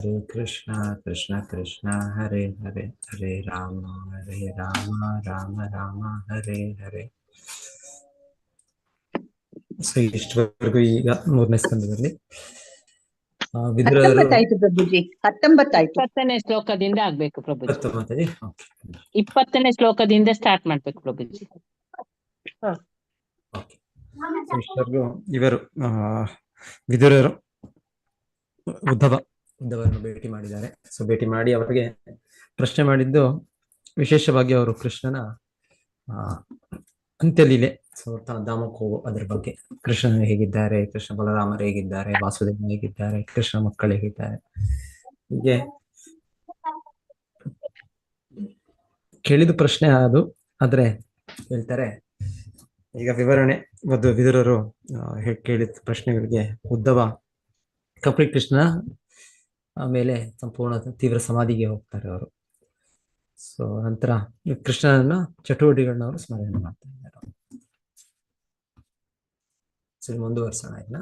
हरे Krishna Krishna Krishna Hare Hare Hare Ram Ram Ram Hare Hare. So ಇಷ್ಟವರೆಗೂ ಈಗ 3ನೇ ಸ್ಕಂದದಲ್ಲಿ ವಿದುರರು 19 ಪ್ರಭುಜಿ, 19 20ನೇ ಶ್ಲೋಕದಿಂದ ಆಗ್ಬೇಕು ಪ್ರಭುಜಿ. 20ನೇ ಶ್ಲೋಕದಿಂದ ಸ್ಟಾರ್ಟ್ ಮಾಡ್ಬೇಕು ಪ್ರಭುಜಿ. ಇಷ್ಟವರೆಗೂ ಇವರು ವಿದುರರು ಉದ್ಧವರನ್ನು ಭೇಟಿ ಮಾಡಿದ್ದಾರೆ. ಸೊ ಭೇಟಿ ಮಾಡಿ ಅವರಿಗೆ ಪ್ರಶ್ನೆ ಮಾಡಿದ್ದು ವಿಶೇಷವಾಗಿ ಅವರು ಕೃಷ್ಣನ ಅಂತ್ಯಲೀಲೆ, ಸೊ ತನ್ನ ಧಾಮಕ್ಕೆ ಹೋಗೋ ಅದ್ರ ಬಗ್ಗೆ, ಕೃಷ್ಣನ ಹೇಗಿದ್ದಾರೆ, ಕೃಷ್ಣ ಬಲರಾಮರು ಹೇಗಿದ್ದಾರೆ, ವಾಸುದೇವ ಹೇಗಿದ್ದಾರೆ, ಕೃಷ್ಣ ಮಕ್ಕಳು ಹೇಗಿದ್ದಾರೆ, ಹೀಗೆ ಕೇಳಿದ ಪ್ರಶ್ನೆ ಅದು. ಆದ್ರೆ ಹೇಳ್ತಾರೆ ಈಗ ವಿವರಣೆ. ವಿದುರರು ಕೇಳಿದ ಪ್ರಶ್ನೆಗಳಿಗೆ ಉದ್ಧವ ಕಂಪ್ಲೀಟ್ ಕೃಷ್ಣನ ಮೇಲೆ ಸಂಪೂರ್ಣ ತೀವ್ರ ಸಮಾಧಿಗೆ ಹೋಗ್ತಾರೆ ಅವರು. ಸೊ ನಂತರ ಕೃಷ್ಣನ ಚಟುವಟಿಕೆಗಳನ್ನ ಅವರು ಸ್ಮರಣೆ ಮಾಡ್ತಾ ಇದ್ದಾರೆ. ಸರಿ, ಮುಂದುವರ್ಸೋಣ ಇದನ್ನ.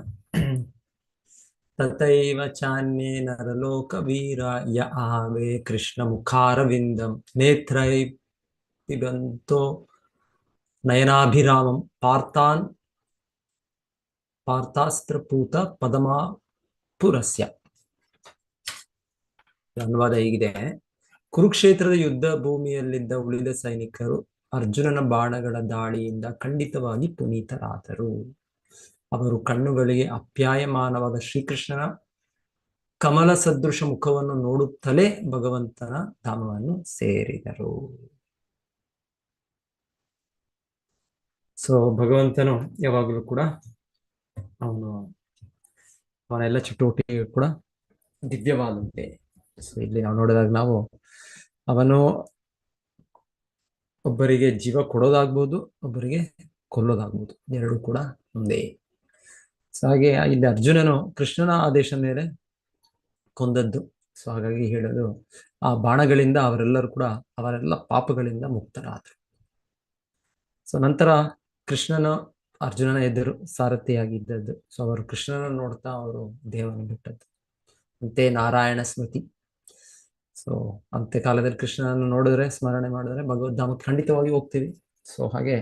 ತಥೈವ ಚಾನ್ಯೇ ನರಲೋಕ ವೀರ ಯ ಆವೆ ಕೃಷ್ಣ ಮುಖಾರವಿಂದಂ ನೇತ್ರೈ ಪಿಬಂತೋ ನಯನಾಭಿರಾಮಂ ಪಾರ್ಥಾಸ್ತ್ರಪೂತ ಪದಮಾಪುರಸ್ಯ. ಅನುವಾದ ಹೀಗಿದೆ: ಕುರುಕ್ಷೇತ್ರದ ಯುದ್ಧ ಭೂಮಿಯಲ್ಲಿದ್ದ ಉಳಿದ ಸೈನಿಕರು ಅರ್ಜುನನ ಬಾಣಗಳ ದಾಳಿಯಿಂದ ಖಂಡಿತವಾಗಿ ಪುನೀತರಾದರು. ಅವರು ಕಣ್ಣುಗಳಿಗೆ ಅಪ್ಯಾಯಮಾನವಾದ ಶ್ರೀಕೃಷ್ಣನ ಕಮಲ ಸದೃಶ ಮುಖವನ್ನು ನೋಡುತ್ತಲೇ ಭಗವಂತನ ಧಾಮವನ್ನು ಸೇರಿದರು. ಸೊ ಭಗವಂತನು ಯಾವಾಗಲೂ ಕೂಡ ಅವನೆಲ್ಲ ಚಟುವಟಿಕೆಗಳು ಕೂಡ ದಿವ್ಯವಾದಂತೆ. ಸೊ ಇಲ್ಲಿ ನಾವು ನೋಡಿದಾಗ ನಾವು ಅವನು ಒಬ್ಬರಿಗೆ ಜೀವ ಕೊಡೋದಾಗ್ಬೋದು, ಒಬ್ಬರಿಗೆ ಕೊಲ್ಲೋದಾಗ್ಬೋದು, ಎರಡೂ ಕೂಡ ಒಂದೇ. ಸೊ ಹಾಗೆ ಇಲ್ಲಿ ಅರ್ಜುನನು ಕೃಷ್ಣನ ಆದೇಶ ಮೇಲೆ ಕೊಂದದ್ದು. ಸೊ ಹಾಗಾಗಿ ಹೇಳೋದು, ಆ ಬಾಣಗಳಿಂದ ಅವರೆಲ್ಲರೂ ಕೂಡ ಅವರೆಲ್ಲ ಪಾಪಗಳಿಂದ ಮುಕ್ತರಾದರು. ಸೊ ನಂತರ ಕೃಷ್ಣನ ಅರ್ಜುನನ ಎದುರು ಸಾರಥಿಯಾಗಿದ್ದದ್ದು. ಸೊ ಅವರು ಕೃಷ್ಣನ ನೋಡ್ತಾ ಅವರು ದೇಹವನ್ನು ಬಿಟ್ಟದ್ದು. ಅಂತೆ ನಾರಾಯಣ ಸ್ಮೃತಿ. ಸೊ ಅಂತ್ಯಕಾಲದಲ್ಲಿ ಕೃಷ್ಣನನ್ನು ನೋಡಿದ್ರೆ, ಸ್ಮರಣೆ ಮಾಡಿದ್ರೆ ಭಗವದ್ಧಾಮಕ್ಕೆ ಖಂಡಿತವಾಗಿ ಹೋಗ್ತೀವಿ. ಸೊ ಹಾಗೆ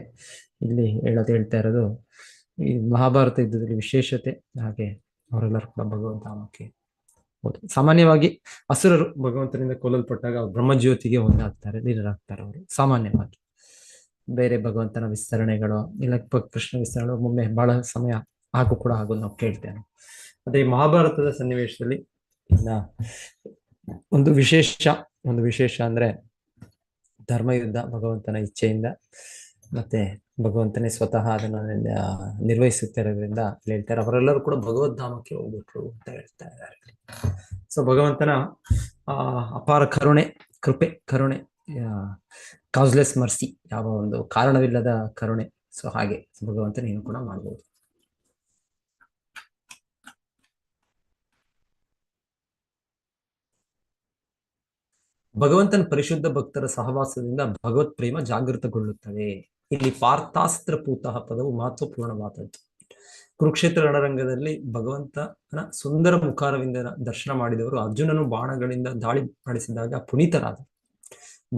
ಇಲ್ಲಿ ಹೇಳ್ತಾ ಇರೋದು ಈ ಮಹಾಭಾರತ ಯುದ್ಧದಲ್ಲಿ ವಿಶೇಷತೆ. ಹಾಗೆ ಅವರೆಲ್ಲರೂ ಕೂಡ ಭಗವದ್ಧಾಮಕ್ಕೆ ಹೋದ್ರು. ಸಾಮಾನ್ಯವಾಗಿ ಅಸುರರು ಭಗವಂತನಿಂದ ಕೊಲ್ಲಲ್ಪಟ್ಟಾಗ ಅವ್ರು ಬ್ರಹ್ಮಜ್ಯೋತಿಗೆ ಒಂದಾಗ್ತಾರೆ, ನೀರಾಗ್ತಾರೆ ಅವರು ಸಾಮಾನ್ಯವಾಗಿ. ಬೇರೆ ಭಗವಂತನ ವಿಸ್ತರಣೆಗಳು ಇಲ್ಲ ಕೃಷ್ಣ ವಿಸ್ತರಣೆ ಒಮ್ಮೊಮ್ಮೆ ಬಹಳ ಸಮಯ ಕೂಡ ಆಗೋದು ನಾವು ಕೇಳ್ತೇವೆ. ಅದೇ ಮಹಾಭಾರತದ ಸನ್ನಿವೇಶದಲ್ಲಿ ಒಂದು ವಿಶೇಷ ಅಂದ್ರೆ ಧರ್ಮಯುದ್ಧ ಭಗವಂತನ ಇಚ್ಛೆಯಿಂದ, ಮತ್ತೆ ಭಗವಂತನೇ ಸ್ವತಃ ಅದನ್ನು ನಿರ್ವಹಿಸುತ್ತಿರೋದ್ರಿಂದ ಹೇಳ್ತಾರೆ ಅವರೆಲ್ಲರೂ ಕೂಡ ಭಗವದ್ಧಾಮಕ್ಕೆ ಹೋಗ್ಬೇಕು ಅಂತ ಹೇಳ್ತಾ ಇದ್ದಾರೆ. ಸೊ ಭಗವಂತನ ಅಪಾರ ಕರುಣೆ, ಕಾಸ್ಲೆಸ್ ಮರ್ಸಿ, ಯಾವ ಒಂದು ಕಾರಣವಿಲ್ಲದ ಕರುಣೆ. ಸೊ ಹಾಗೆ ಭಗವಂತನ ಏನು ಕೂಡ ಮಾಡ್ಬೋದು. ಭಗವಂತನ ಪರಿಶುದ್ಧ ಭಕ್ತರ ಸಹವಾಸದಿಂದ ಭಗವತ್ ಪ್ರೇಮ ಜಾಗೃತಗೊಳ್ಳುತ್ತದೆ. ಇಲ್ಲಿ ಪಾರ್ಥಾಸ್ತ್ರಪೂತ ಪದವು ಮಹತ್ವಪೂರ್ಣವಾದದ್ದು. ಕುರುಕ್ಷೇತ್ರ ರಣರಂಗದಲ್ಲಿ ಭಗವಂತನ ಸುಂದರ ಮುಖಾರವಿಂದ ದರ್ಶನ ಮಾಡಿದವರು ಅರ್ಜುನನು ಬಾಣಗಳಿಂದ ದಾಳಿ ನಡೆಸಿದಾಗ ಪುನೀತರಾದರು.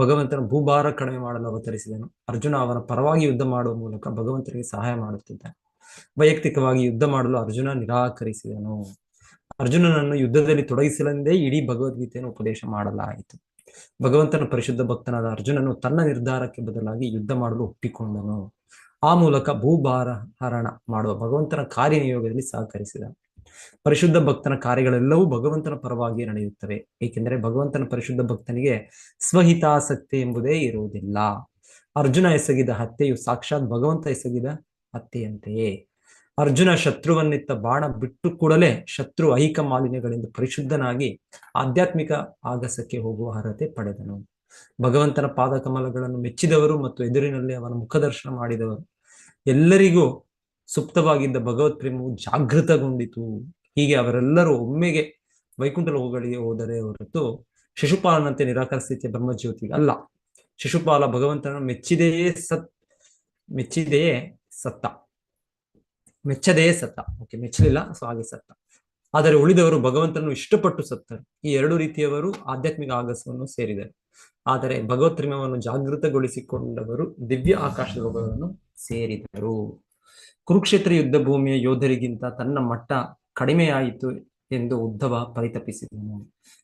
ಭಗವಂತನ ಭೂಭಾರ ಕಡಿಮೆ ಮಾಡಲು ಅವತರಿಸಿದನು. ಅರ್ಜುನ ಅವನ ಪರವಾಗಿ ಯುದ್ಧ ಮಾಡುವ ಮೂಲಕ ಭಗವಂತನಿಗೆ ಸಹಾಯ ಮಾಡುತ್ತಿದ್ದಾನೆ. ವೈಯಕ್ತಿಕವಾಗಿ ಯುದ್ಧ ಮಾಡಲು ಅರ್ಜುನ ನಿರಾಕರಿಸಿದನು. ಅರ್ಜುನನನ್ನು ಯುದ್ಧದಲ್ಲಿ ತೊಡಗಿಸಲೆಂದೇ ಇಡೀ ಭಗವದ್ಗೀತೆಯನ್ನು ಉಪದೇಶ ಮಾಡಲಾಯಿತು. ಭಗವಂತನ ಪರಿಶುದ್ಧ ಭಕ್ತನಾದ ಅರ್ಜುನನು ತನ್ನ ನಿರ್ಧಾರಕ್ಕೆ ಬದಲಾಗಿ ಯುದ್ಧ ಮಾಡಲು ಒಪ್ಪಿಕೊಂಡನು. ಆ ಮೂಲಕ ಭೂಭಾರ ಹರಣ ಮಾಡುವ ಭಗವಂತನ ಕಾರ್ಯನಿಯೋಗದಲ್ಲಿ ಸಹಕರಿಸಿದನು. ಪರಿಶುದ್ಧ ಭಕ್ತನ ಕಾರ್ಯಗಳೆಲ್ಲವೂ ಭಗವಂತನ ಪರವಾಗಿ ನಡೆಯುತ್ತವೆ, ಏಕೆಂದರೆ ಭಗವಂತನ ಪರಿಶುದ್ಧ ಭಕ್ತನಿಗೆ ಸ್ವಹಿತಾಸಕ್ತಿ ಎಂಬುದೇ ಇರುವುದಿಲ್ಲ. ಅರ್ಜುನ ಎಸಗಿದ ಹತ್ಯೆಯು ಸಾಕ್ಷಾತ್ ಭಗವಂತ ಎಸಗಿದ ಹತ್ಯೆಯಂತೆಯೇ. ಅರ್ಜುನ ಶತ್ರುವನ್ನಿತ್ತ ಬಾಣ ಬಿಟ್ಟು ಕೂಡಲೇ ಶತ್ರು ಐಹಿಕ ಮಾಲಿನ್ಯಗಳಿಂದ ಪರಿಶುದ್ಧನಾಗಿ ಆಧ್ಯಾತ್ಮಿಕ ಆಗಸಕ್ಕೆ ಹೋಗುವ ಅರ್ಹತೆ ಪಡೆದನು. ಭಗವಂತನ ಪಾದಕಮಲಗಳನ್ನು ಮೆಚ್ಚಿದವರು ಮತ್ತು ಎದುರಿನಲ್ಲಿ ಅವನ ಮುಖದರ್ಶನ ಮಾಡಿದವರು ಎಲ್ಲರಿಗೂ ಸುಪ್ತವಾಗಿದ್ದ ಭಗವತ್ ಪ್ರೇಮವು ಜಾಗೃತಗೊಂಡಿತು. ಹೀಗೆ ಅವರೆಲ್ಲರೂ ಒಮ್ಮೆಗೆ ವೈಕುಂಠ ಲೋಕಗಳಿಗೆ ಹೋದರೆ ಹೊರತು ಶಿಶುಪಾಲನಂತೆ ನಿರಾಕರಿಸಿದ ಬ್ರಹ್ಮಜ್ಯೋತಿಗೆ ಅಲ್ಲ. ಶಿಶುಪಾಲ ಭಗವಂತನ ಮೆಚ್ಚದೆಯೇ ಸತ್ತ. ಓಕೆ, ಮೆಚ್ಚಲಿಲ್ಲ, ಸೊ ಹಾಗೆ ಸತ್ತ. ಆದರೆ ಉಳಿದವರು ಭಗವಂತನನ್ನು ಇಷ್ಟಪಟ್ಟು ಸತ್ತರು. ಈ ಎರಡು ರೀತಿಯವರು ಆಧ್ಯಾತ್ಮಿಕ ಆಗಸವನ್ನು ಸೇರಿದರು. ಆದರೆ ಭಗವತ್ಪ್ರೇಮವನ್ನು ಜಾಗೃತಗೊಳಿಸಿಕೊಂಡವರು ದಿವ್ಯ ಆಕಾಶ ಲೋಕಗಳನ್ನು ಸೇರಿದರು. ಕುರುಕ್ಷೇತ್ರ ಯುದ್ಧ ಭೂಮಿಯ ಯೋಧರಿಗಿಂತ ತನ್ನ ಮಟ್ಟ ಕಡಿಮೆಯಾಯಿತು ಎಂದು ಉದ್ಧವ ಪರಿತಪಿಸಿದನು.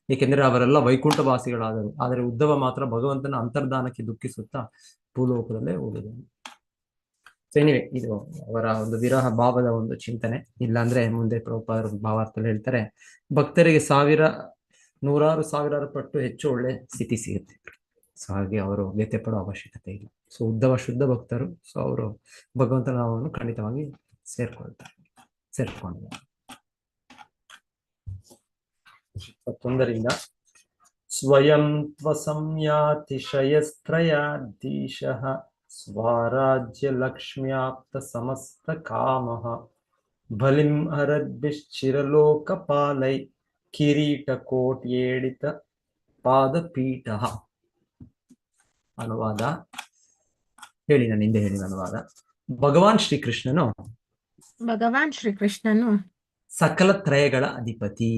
ಏಕೆಂದರೆ ಅವರೆಲ್ಲ ವೈಕುಂಠವಾಸಿಗಳಾದರು. ಆದರೆ ಉದ್ಧವ ಮಾತ್ರ ಭಗವಂತನ ಅಂತರ್ಧಾನಕ್ಕೆ ದುಃಖಿಸುತ್ತಾ ಭೂಲೋಕದಲ್ಲೇ ಉಳಿದನು. ಸೊ ಎನಿವೆ, ಇದು ಅವರ ಒಂದು ವಿರಹ ಭಾವದ ಒಂದು ಚಿಂತನೆ. ಇಲ್ಲಾಂದ್ರೆ ಮುಂದೆ ಪ್ರಭುಪಾದರು ಭಾವಾರ್ಥದಲ್ಲಿ ಹೇಳ್ತಾರೆ, ಭಕ್ತರಿಗೆ ನೂರಾರು ಸಾವಿರಾರು ಪಟ್ಟು ಹೆಚ್ಚು ಒಳ್ಳೆ ಸ್ಥಿತಿ ಸಿಗುತ್ತೆ. ಸೊ ಹಾಗೆ ಅವರು ವ್ಯತ್ಯೆ ಪಡೋ ಅವಶ್ಯಕತೆ ಇಲ್ಲ. ಸೊ ಉದ್ಧವ ಶುದ್ಧ ಭಕ್ತರು. ಸೊ ಅವರು ಭಗವಂತನ ನಾಮವನ್ನು ಖಂಡಿತವಾಗಿ ಸೇರ್ಕೊಂಡಿದ್ದಾರೆ. 21ರಿಂದ ಸ್ವಯಂ ತ್ವಸಂಯಾತಿಶಯಸ್ತ್ರಯಾಧೀಶಃ ಸ್ವರಾಜ್ಯ ಲಕ್ಷ್ಮ್ಯಾಪ್ತ ಸಮಸ್ತ ಕಾಮಃ ಬಲಿಂ ಹರದ್ಭಿಶ್ಚಿರಲೋಕಪಾಲೈ ಕಿರೀಟ ಕೋಟ್ಯೇಡಿತ ಪಾದಪೀಠ. ಅನುವಾದ ಹೇಳಿ, ನಾನು ಹಿಂದೆ ಹೇಳಿದ ಅನುವಾದ. ಭಗವಾನ್ ಶ್ರೀಕೃಷ್ಣನು ಸಕಲ ತ್ರಯಗಳ ಅಧಿಪತಿ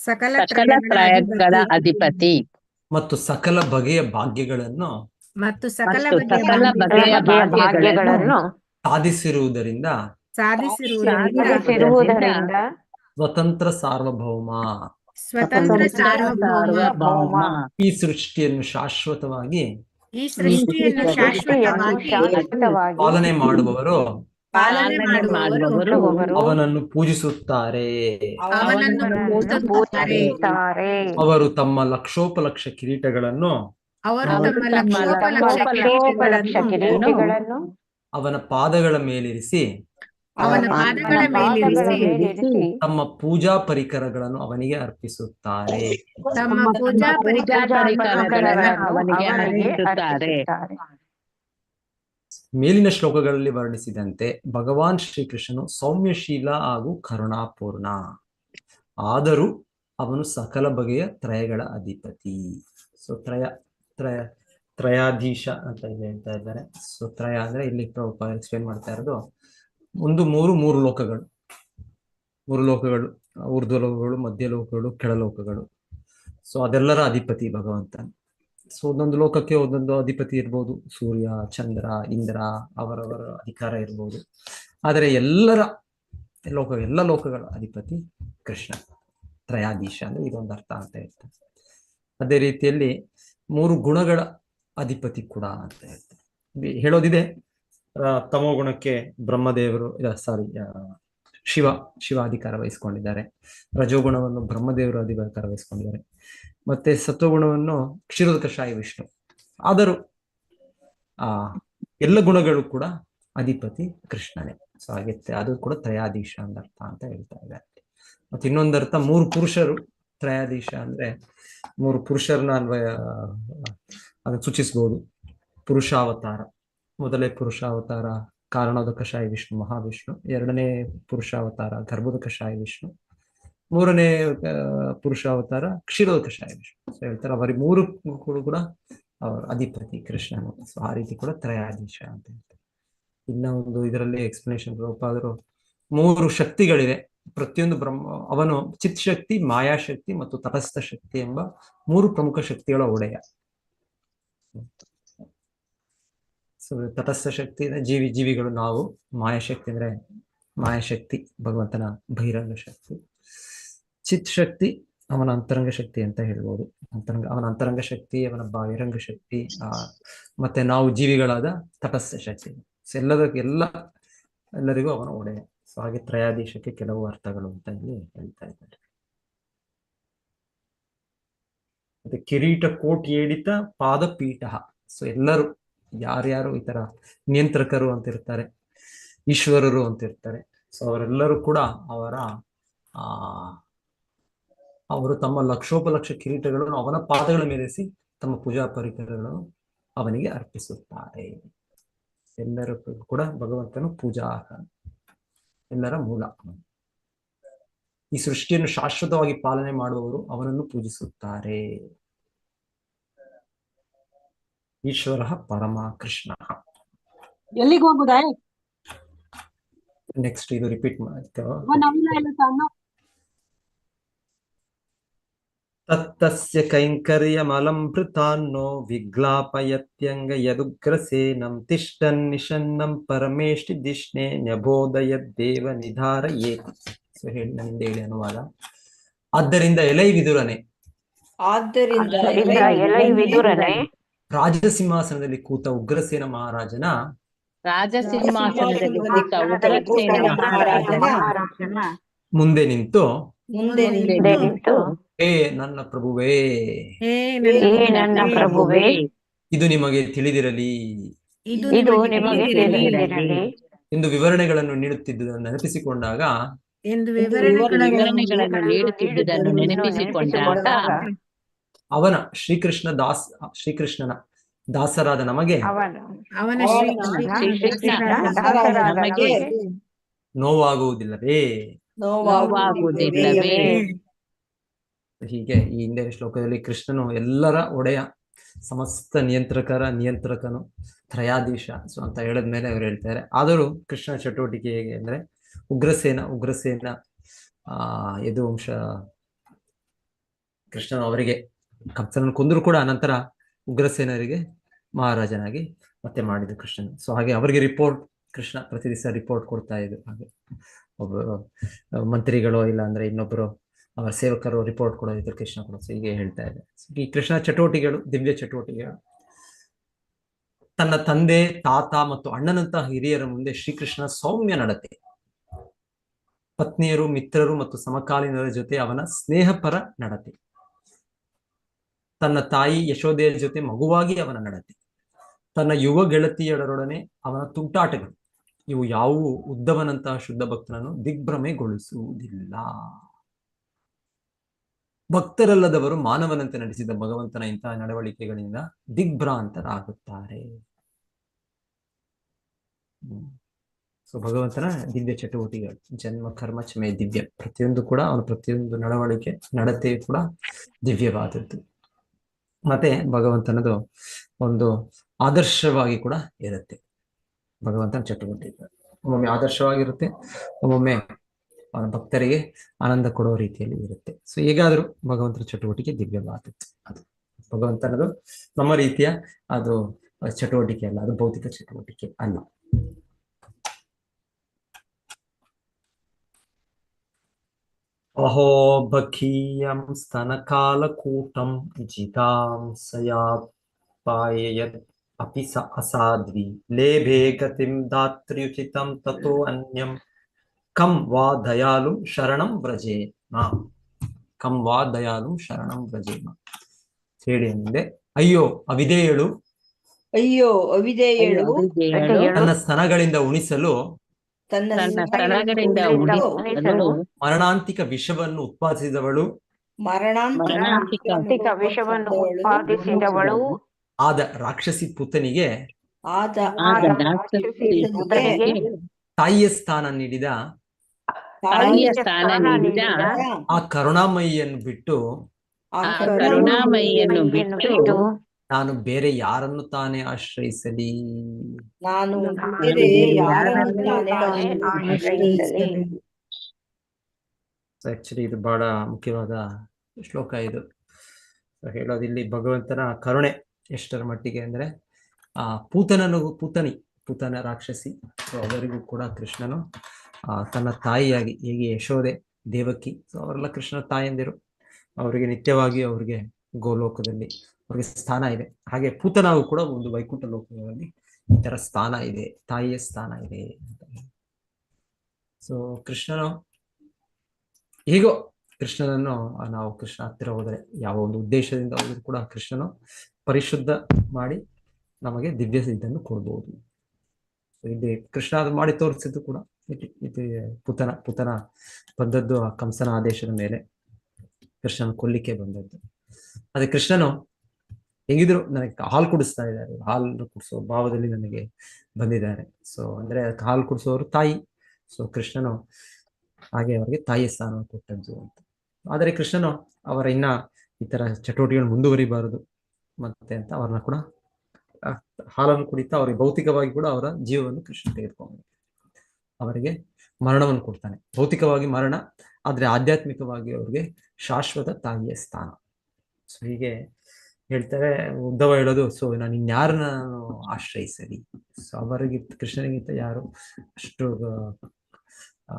ಸಕಲ ತ್ರಯಗಳ ಅಧಿಪತಿ ಮತ್ತು ಸಕಲ ಬಗೆಯ ಭಾಗ್ಯಗಳನ್ನು ಸಕಲ ಬಗೆಯ ಭಾಗ್ಯಗಳನ್ನು ಸಾಧಿಸಿರುವುದರಿಂದ ಸ್ವತಂತ್ರ ಸಾರ್ವಭೌಮ ಈ ಸೃಷ್ಟಿಯನ್ನು ಶಾಶ್ವತವಾಗಿ ಪಾಲನೆ ಮಾಡುವವರು ಅವನನ್ನು ಪೂಜಿಸುತ್ತಾರೆ. ಅವರು ತಮ್ಮ ಲಕ್ಷೋಪಲಕ್ಷ ಕಿರೀಟಗಳನ್ನು ಅವನ ಪಾದಗಳ ಮೇಲಿರಿಸಿ ತಮ್ಮ ಪೂಜಾ ಪರಿಕರಗಳನ್ನು ಅವನಿಗೆ ಅರ್ಪಿಸುತ್ತಾರೆ. ಮೇಲಿನ ಶ್ಲೋಕಗಳಲ್ಲಿ ವರ್ಣಿಸಿದಂತೆ ಭಗವಾನ್ ಶ್ರೀಕೃಷ್ಣನು ಸೌಮ್ಯಶೀಲ ಹಾಗೂ ಕರುಣಾಪೂರ್ಣ. ಆದರೂ ಅವನು ಸಕಲ ಬಗೆಯ ತ್ರಯಗಳ ಅಧಿಪತಿ. ಸೊ ತ್ರಯಾಧೀಶ ಅಂತ ಹೇಳ್ತಾ ಇದ್ದಾರೆ. ಸೊ ತ್ರಯ ಅಂದ್ರೆ ಇಲ್ಲಿ ಎಕ್ಸ್ಪ್ಲೇನ್ ಮಾಡ್ತಾ ಇರೋದು ಮೂರು ಲೋಕಗಳು. ಊರ್ಧ್ವ ಲೋಕಗಳು, ಮಧ್ಯ ಲೋಕಗಳು, ಕೆಳಲೋಕಗಳು. ಸೊ ಅದೆಲ್ಲರ ಅಧಿಪತಿ ಭಗವಂತ. ಸೊ ಒಂದೊಂದು ಲೋಕಕ್ಕೆ ಒಂದೊಂದು ಅಧಿಪತಿ ಇರ್ಬೋದು. ಸೂರ್ಯ, ಚಂದ್ರ, ಇಂದ್ರ, ಅವರವರ ಅಧಿಕಾರ ಇರ್ಬೋದು. ಆದರೆ ಎಲ್ಲ ಲೋಕಗಳ ಅಧಿಪತಿ ಕೃಷ್ಣ. ತ್ರಯಾಧೀಶ ಅಂದ್ರೆ ಇದೊಂದು ಅರ್ಥ ಅಂತ ಹೇಳ್ತಾರೆ. ಅದೇ ರೀತಿಯಲ್ಲಿ 3 ಗುಣಗಳ ಅಧಿಪತಿ ಕೂಡ ಅಂತ ಹೇಳ್ತಾರೆ. ಹೇಳೋದಿದೆ, ತಮೋಗುಣಕ್ಕೆ ಬ್ರಹ್ಮದೇವರು ಶಿವ ಅಧಿಕಾರ ವಹಿಸ್ಕೊಂಡಿದ್ದಾರೆ. ರಜೋಗುಣವನ್ನು ಬ್ರಹ್ಮದೇವರು ಅಧಿಕಾರ ವಹಿಸ್ಕೊಂಡಿದ್ದಾರೆ. ಮತ್ತೆ ಸತ್ವಗುಣವನ್ನು ಕ್ಷೀರೋದಕಶಾಹಿ ವಿಷ್ಣು. ಆದರೂ ಎಲ್ಲ ಗುಣಗಳು ಕೂಡ ಅಧಿಪತಿ ಕೃಷ್ಣನೇ. ಸೊ ಹಾಗೆ ಅದು ಕೂಡ ತ್ರಯಾಧೀಶ ಅಂದರ್ಥ ಅಂತ ಹೇಳ್ತಾ ಇದ್ದಾರೆ. ಮತ್ತೆ ಇನ್ನೊಂದರ್ಥ 3 ಪುರುಷರು. ತ್ರಯಾಧೀಶ ಅಂದ್ರೆ 3 ಪುರುಷರನ್ನ ಅದನ್ನು ಸೂಚಿಸಬಹುದು. ಪುರುಷಾವತಾರ, ಮೊದಲೇ ಪುರುಷಾವತಾರ ಕಾರಣೋದಕಶಾಹಿ ವಿಷ್ಣು ಮಹಾವಿಷ್ಣು. 2ನೇ ಪುರುಷಾವತಾರ ಗರ್ಭೋದಕಶಾಹಿ ವಿಷ್ಣು. 3ನೇ ಪುರುಷಾವತಾರ ಕ್ಷೀರೋದಕಶಾಹಿ ವಿಷ್ಣು. ಸೊ ಹೇಳ್ತಾರೆ ಅವರಿಗೆ 3 ಕೂಡ ಅಧಿಪತಿ ಕೃಷ್ಣನು. ಸೊ ಆ ರೀತಿ ಕೂಡ ತ್ರಯಾಧೀಶ ಅಂತ ಹೇಳ್ತಾರೆ. ಇನ್ನ ಒಂದು ಇದರಲ್ಲಿ ಎಕ್ಸ್ಪ್ಲನೇಷನ್ ರೂಪಾದರು 3 ಶಕ್ತಿಗಳಿವೆ. ಪ್ರತಿಯೊಂದು ಅವನು ಚಿತ್ ಶಕ್ತಿ, ಮಾಯಾಶಕ್ತಿ ಮತ್ತು ತಟಸ್ಥ ಶಕ್ತಿ ಎಂಬ 3 ಪ್ರಮುಖ ಶಕ್ತಿಗಳ ಒಡೆಯ. ಸೊ ತಟಸ್ಥ ಶಕ್ತಿ ಜೀವಿಗಳು ನಾವು. ಮಾಯಾಶಕ್ತಿ ಅಂದ್ರೆ ಮಾಯಾಶಕ್ತಿ ಭಗವಂತನ ಬಹಿರಂಗ ಶಕ್ತಿ. ಚಿತ್ ಶಕ್ತಿ ಅವನ ಅಂತರಂಗ ಶಕ್ತಿ ಅಂತ ಹೇಳ್ಬೋದು. ಅವನ ಅಂತರಂಗ ಶಕ್ತಿ, ಅವನ ಬಹಿರಂಗ ಶಕ್ತಿ. ಮತ್ತೆ ನಾವು ಜೀವಿಗಳಾದ ತಟಸ್ಥ ಶಕ್ತಿ. ಸೊ ಎಲ್ಲರಿಗೂ ಅವನ ಒಡೆಯ. ಸೊ ಹಾಗೆ ತ್ರಯಾಧೀಶಕ್ಕೆ ಕೆಲವು ಅರ್ಥಗಳು ಅಂತ ಇಲ್ಲಿ ಹೇಳ್ತಾ ಇದ್ದಾರೆ. ಮತ್ತೆ ಕಿರೀಟ ಕೋಟ್ಯೇಡಿತ ಪಾದಪೀಠ. ಸೊ ಎಲ್ಲರೂ ಯಾರ್ಯಾರು ಈ ತರ ನಿಯಂತ್ರಕರು ಅಂತ ಇರ್ತಾರೆ, ಈಶ್ವರರು ಅಂತ ಇರ್ತಾರೆ. ಸೊ ಅವರೆಲ್ಲರೂ ಕೂಡ ಅವರು ತಮ್ಮ ಲಕ್ಷೋಪಲಕ್ಷ ಕಿರೀಟಗಳನ್ನು ಅವನ ಪಾದಗಳ ಮೇಲಿಸಿ ತಮ್ಮ ಪೂಜಾ ಪರಿಕರಗಳನ್ನು ಅವನಿಗೆ ಅರ್ಪಿಸುತ್ತಾರೆ. ಎಲ್ಲರೂ ಕೂಡ ಭಗವಂತನು ಪೂಜಾ, ಎಲ್ಲರ ಮೂಲ. ಈ ಸೃಷ್ಟಿಯನ್ನು ಶಾಶ್ವತವಾಗಿ ಪಾಲನೆ ಮಾಡುವವರು ಅವನನ್ನು ಪೂಜಿಸುತ್ತಾರೆ. ಈಶ್ವರ ಪರಮ ಕೃಷ್ಣ. ಎಲ್ಲಿಗೆ ಹೋಗುದಾ? ನೆಕ್ಸ್ಟ್ ಇದು ರಿಪೀಟ್ ಮಾಡ್ತೇವೆ. ತತ್ತಸ್ಯ ಕೈಂಕರ್ಯಮಲಂ ಭೃತಾನ್ನೋ ವಿಗ್ಲಾಪಯತ್ಯಂಗ ಯದುಗ್ರಸೇನಂ ತಿಷ್ಟನ್ ನಿಷನ್ನಂ ಪರಮೇಷ್ಟಿ ದಿಷ್ಣೆ ನ್ಯಬೋದಯದ್ದೇವ ನಿಧಾರಯೇತಿ. ಸೊ ಹೇಳಿ ನನ್ನಿಂದ ಹೇಳಿ ಅನುವಾದ. ಆದ್ದರಿಂದ ಎಲೈ ವಿದುರನೆ, ಆದ್ದರಿಂದ ಎಲೈ ವಿದುರನೆ, ರಾಜಸಿಂಹಾಸನದಲ್ಲಿ ಕೂತ ಉಗ್ರಸೇನ ಮಹಾರಾಜನ ರಾಜಸಿಂಹಾಸನದಲ್ಲಿ ಕೂತ ಉಗ್ರಸೇನ ಮಹಾರಾಜನ ಮುಂದೆ ನಿಂತು ಮುಂದೆ ಮುಂದೆ ನಿಂತು, ಹೇ ನನ್ನ ಪ್ರಭುವೇ, ಹೇ ನನ್ನ ಪ್ರಭುವೇ, ಇದು ನಿಮಗೆ ತಿಳಿದಿರಲಿ ಇದು ನಿಮಗೆ ತಿಳಿದಿರಲಿ ಎಂದು ವಿವರಣೆಗಳನ್ನು ನೀಡುತ್ತಿದ್ದುದನ್ನು ನೆನಪಿಸಿಕೊಂಡಾಗ ಎಂದು ವಿವರಣೆಗಳನ್ನು ನೀಡುತ್ತಿದ್ದುದನ್ನು ನೆನಪಿಸಿಕೊಂಡಾಗ ಅವನ ಶ್ರೀಕೃಷ್ಣನ ದಾಸರಾದ ನಮಗೆ ಅವನ ನಮಗೆ ನೋವಾಗುವುದಿಲ್ಲವೇ? ನೋವಾಗುವುದಿಲ್ಲವೇ? ಹೀಗೆ ಈ ಹಿಂದಿನ ಶ್ಲೋಕದಲ್ಲಿ ಕೃಷ್ಣನು ಎಲ್ಲರ ಒಡೆಯ, ಸಮಸ್ತ ನಿಯಂತ್ರಕನು, ತ್ರಯಾಧೀಶ ಸೊ ಅಂತ ಹೇಳಿದ್ಮೇಲೆ ಅವ್ರು ಹೇಳ್ತಾರೆ. ಆದರೂ ಕೃಷ್ಣನ ಚಟುವಟಿಕೆ ಹೇಗೆ ಅಂದ್ರೆ ಉಗ್ರಸೇನ ಯದುವಂಶ ಕೃಷ್ಣನು ಅವರಿಗೆ ಕಂಸನನ್ನು ಕೊಂದರು ಕೂಡ ಅನಂತರ ಉಗ್ರಸೇನರಿಗೆ ಮಹಾರಾಜನಾಗಿ ಮತ್ತೆ ಮಾಡಿದ್ರು ಕೃಷ್ಣನು. ಸೊ ಹಾಗೆ ಅವರಿಗೆ ಕೃಷ್ಣ ಪ್ರತಿ ದಿವಸ ರಿಪೋರ್ಟ್ ಕೊಡ್ತಾ ಇದ್ರು. ಹಾಗೆ ಒಬ್ಬರು ಮಂತ್ರಿಗಳು ಇಲ್ಲ ಅಂದ್ರೆ ಇನ್ನೊಬ್ಬರು ಅವರ ಸೇವಕರು ರಿಪೋರ್ಟ್ ಕೊಡೋದಿದ್ರು ಕೃಷ್ಣ ಕೂಡ. ಸೊ ಹೀಗೆ ಹೇಳ್ತಾ ಇದೆ. ಈ ಕೃಷ್ಣ ಚಟುವಟಿಕೆಗಳು ದಿವ್ಯ ಚಟುವಟಿಕೆಗಳು. ತನ್ನ ತಂದೆ, ತಾತ ಮತ್ತು ಅಣ್ಣನಂತಹ ಹಿರಿಯರ ಮುಂದೆ ಶ್ರೀಕೃಷ್ಣ ಸೌಮ್ಯ ನಡತೆ, ಪತ್ನಿಯರು, ಮಿತ್ರರು ಮತ್ತು ಸಮಕಾಲೀನರ ಜೊತೆ ಅವನ ಸ್ನೇಹಪರ ನಡತೆ, ತನ್ನ ತಾಯಿ ಯಶೋದೆಯ ಜೊತೆ ಮಗುವಾಗಿ ಅವನ ನಡತೆ, ತನ್ನ ಯುವ ಗೆಳತಿಯರೊಡನೆ ಅವನ ತುಂಟಾಟಗಳು, ಇವು ಯಾವುವು ಉದ್ದವನಂತಹ ಶುದ್ಧ ಭಕ್ತನನ್ನು ದಿಗ್ಭ್ರಮೆಗೊಳಿಸುವುದಿಲ್ಲ. ಭಕ್ತರಲ್ಲದವರು ಮಾನವನಂತೆ ನಡೆಸಿದ ಭಗವಂತನ ಇಂತಹ ನಡವಳಿಕೆಗಳಿಂದ ದಿಗ್ಭ್ರಾಂತರಾಗುತ್ತಾರೆ. ಸೊ ಭಗವಂತನ ದಿವ್ಯ ಚಟುವಟಿಕೆಗಳು, ಜನ್ಮ ಕರ್ಮ ಚಮೆ ದಿವ್ಯ, ಪ್ರತಿಯೊಂದು ಕೂಡ ಅವನ ಪ್ರತಿಯೊಂದು ನಡತೆ ಕೂಡ ದಿವ್ಯವಾದದ್ದು. ಮತ್ತೆ ಭಗವಂತನದು ಒಂದು ಆದರ್ಶವಾಗಿ ಕೂಡ ಇರುತ್ತೆ. ಭಗವಂತನ ಚಟುವಟಿಕೆ ಒಮ್ಮೊಮ್ಮೆ ಆದರ್ಶವಾಗಿರುತ್ತೆ, ಒಮ್ಮೊಮ್ಮೆ ಅವನ ಭಕ್ತರಿಗೆ ಆನಂದ ಕೊಡೋ ರೀತಿಯಲ್ಲಿ ಇರುತ್ತೆ. ಸೊ ಹೇಗಾದ್ರೂ ಭಗವಂತನ ಚಟುವಟಿಕೆ ದಿವ್ಯವಾದದ್ದು. ಅದು ಭಗವಂತನದು ನಮ್ಮ ರೀತಿಯ ಅದು ಚಟುವಟಿಕೆ ಅಲ್ಲ, ಅದು ಭೌತಿಕ ಚಟುವಟಿಕೆ ಅಲ್ಲ. ಅಹೋ ಬಖೀಯಂ ಸ್ತನಕಾಲಕೂಟಂ ಜಿತಾಂಸಯಾಪಾಯಯತ್ ಅಪಿ ಸ ಅಸಾಧ್ವಿ ಲೇಭೆ ಗತಿಂ ದಾತ್ರ್ಯುಚಿತಂ ತತೋ ಅನ್ಯಂ ಕಂ ವಾ ದಯಾಲು ಶರಣಂ ವ್ರಜೇಮ. ಕಂ ವಾ ದಯಾಲು ಶರಣಂ ವ್ರಜೇಮ ಹೇಳಿ ಅಂದೆ. ಅಯ್ಯೋ ಅವಿಧೇಯಳು, ತನ್ನ ಸ್ತನಗಳಿಂದ ಉಣಿಸಲು ಮರಣಾಂತಿಕ ವಿಷವನ್ನು ಉತ್ಪಾದಿಸಿದವಳು, ಆದ ರಾಕ್ಷಸಿ ಪುತನಿಗೆ ತಾಯಿಯ ಸ್ಥಾನ ನೀಡಿದ ಆ ಕರುಣಾಮಯಿಯನ್ನು ಬಿಟ್ಟು ನಾನು ಬೇರೆ ಯಾರನ್ನು ತಾನೇ ಆಶ್ರಯಿಸಲಿ? ಆಕ್ಚುಲಿ ಇದು ಬಹಳ ಮುಖ್ಯವಾದ ಶ್ಲೋಕ. ಇದು ಹೇಳೋದಿಲ್ಲಿ ಭಗವಂತನ ಕರುಣೆ ಎಷ್ಟರ ಮಟ್ಟಿಗೆ ಅಂದ್ರೆ ಪೂತನ ರಾಕ್ಷಸಿ ಅವರಿಗೂ ಕೂಡ ಕೃಷ್ಣನು ತನ್ನ ತಾಯಿಯಾಗಿ, ಹೇಗೆ ಯಶೋದೆ, ದೇವಕಿ, ಸೊ ಅವರೆಲ್ಲ ಕೃಷ್ಣನ ತಾಯಂದಿರು, ಅವರಿಗೆ ನಿತ್ಯವಾಗಿ ಅವರಿಗೆ ಗೋಲೋಕದಲ್ಲಿ ಅವ್ರಿಗೆ ಸ್ಥಾನ ಇದೆ. ಹಾಗೆ ಪೂತನಾಗೂ ಕೂಡ ಒಂದು ವೈಕುಂಠ ಲೋಕಗಳಲ್ಲಿ ಈ ತರ ಸ್ಥಾನ ಇದೆ, ತಾಯಿಯ ಸ್ಥಾನ ಇದೆ ಅಂತ. ಸೊ ಕೃಷ್ಣನು ಹೇಗೋ ಕೃಷ್ಣನನ್ನು ನಾವು ಕೃಷ್ಣ ಹತ್ತಿರ ಹೋದರೆ, ಯಾವ ಒಂದು ಉದ್ದೇಶದಿಂದ ಹೋದ್ರು ಕೂಡ ಕೃಷ್ಣನು ಪರಿಶುದ್ಧ ಮಾಡಿ ನಮಗೆ ದಿವ್ಯ ಇದನ್ನು ಕೊಡ್ಬೋದು. ಇಲ್ಲಿ ಕೃಷ್ಣ ಅದು ಮಾಡಿ ತೋರಿಸಿದ್ದು ಕೂಡ ಇದು ಪುತನ ಬಂದದ್ದು ಆ ಕಂಸನ ಆದೇಶದ ಮೇಲೆ ಕೃಷ್ಣನ ಕೊಲ್ಲಿಕ್ಕೆ ಬಂದದ್ದು. ಅದೇ ಕೃಷ್ಣನು ಹೆಂಗಿದ್ರು ನನಗೆ ಹಾಲು ಕುಡಿಸ್ತಾ ಇದ್ದಾರೆ, ಹಾಲು ಕುಡಿಸೋ ಭಾವದಲ್ಲಿ ನನಗೆ ಬಂದಿದ್ದಾರೆ. ಸೊ ಅಂದ್ರೆ ಹಾಲು ಕುಡಿಸೋರು ತಾಯಿ. ಸೊ ಕೃಷ್ಣನು ಹಾಗೆ ಅವರಿಗೆ ತಾಯಿ ಸ್ಥಾನ ಕೊಟ್ಟದ್ದು ಅಂತ. ಆದರೆ ಕೃಷ್ಣನು ಅವರ ಇನ್ನ ಈ ತರ ಚಟುವಟಿಕೆಗಳು ಮುಂದುವರಿಬಾರದು ಮತ್ತೆ ಅಂತ ಅವ್ರನ್ನ ಕೂಡ ಹಾಲನ್ನು ಕುಡಿತಾ ಅವರಿಗೆ ಭೌತಿಕವಾಗಿ ಕೂಡ ಅವರ ಜೀವವನ್ನು ಕೃಷ್ಣ ತೆಗೆದುಕೊಂಡು ಅವರಿಗೆ ಮರಣವನ್ನು ಕೊಡ್ತಾನೆ. ಭೌತಿಕವಾಗಿ ಮರಣ, ಆದ್ರೆ ಆಧ್ಯಾತ್ಮಿಕವಾಗಿ ಅವರಿಗೆ ಶಾಶ್ವತ ತಾಯಿಯ ಸ್ಥಾನ. ಸೊ ಹೀಗೆ ಹೇಳ್ತಾರೆ. ಉದ್ಧವ ಹೇಳೋದು, ಸೊ ನಾನು ಇನ್ಯಾರನ್ನ ನಾನು ಆಶ್ರಯಿಸಲಿ. ಸೊ ಅವರಿಗಿಂತ ಕೃಷ್ಣನಿಗಿಂತ ಯಾರು ಅಷ್ಟು ಆ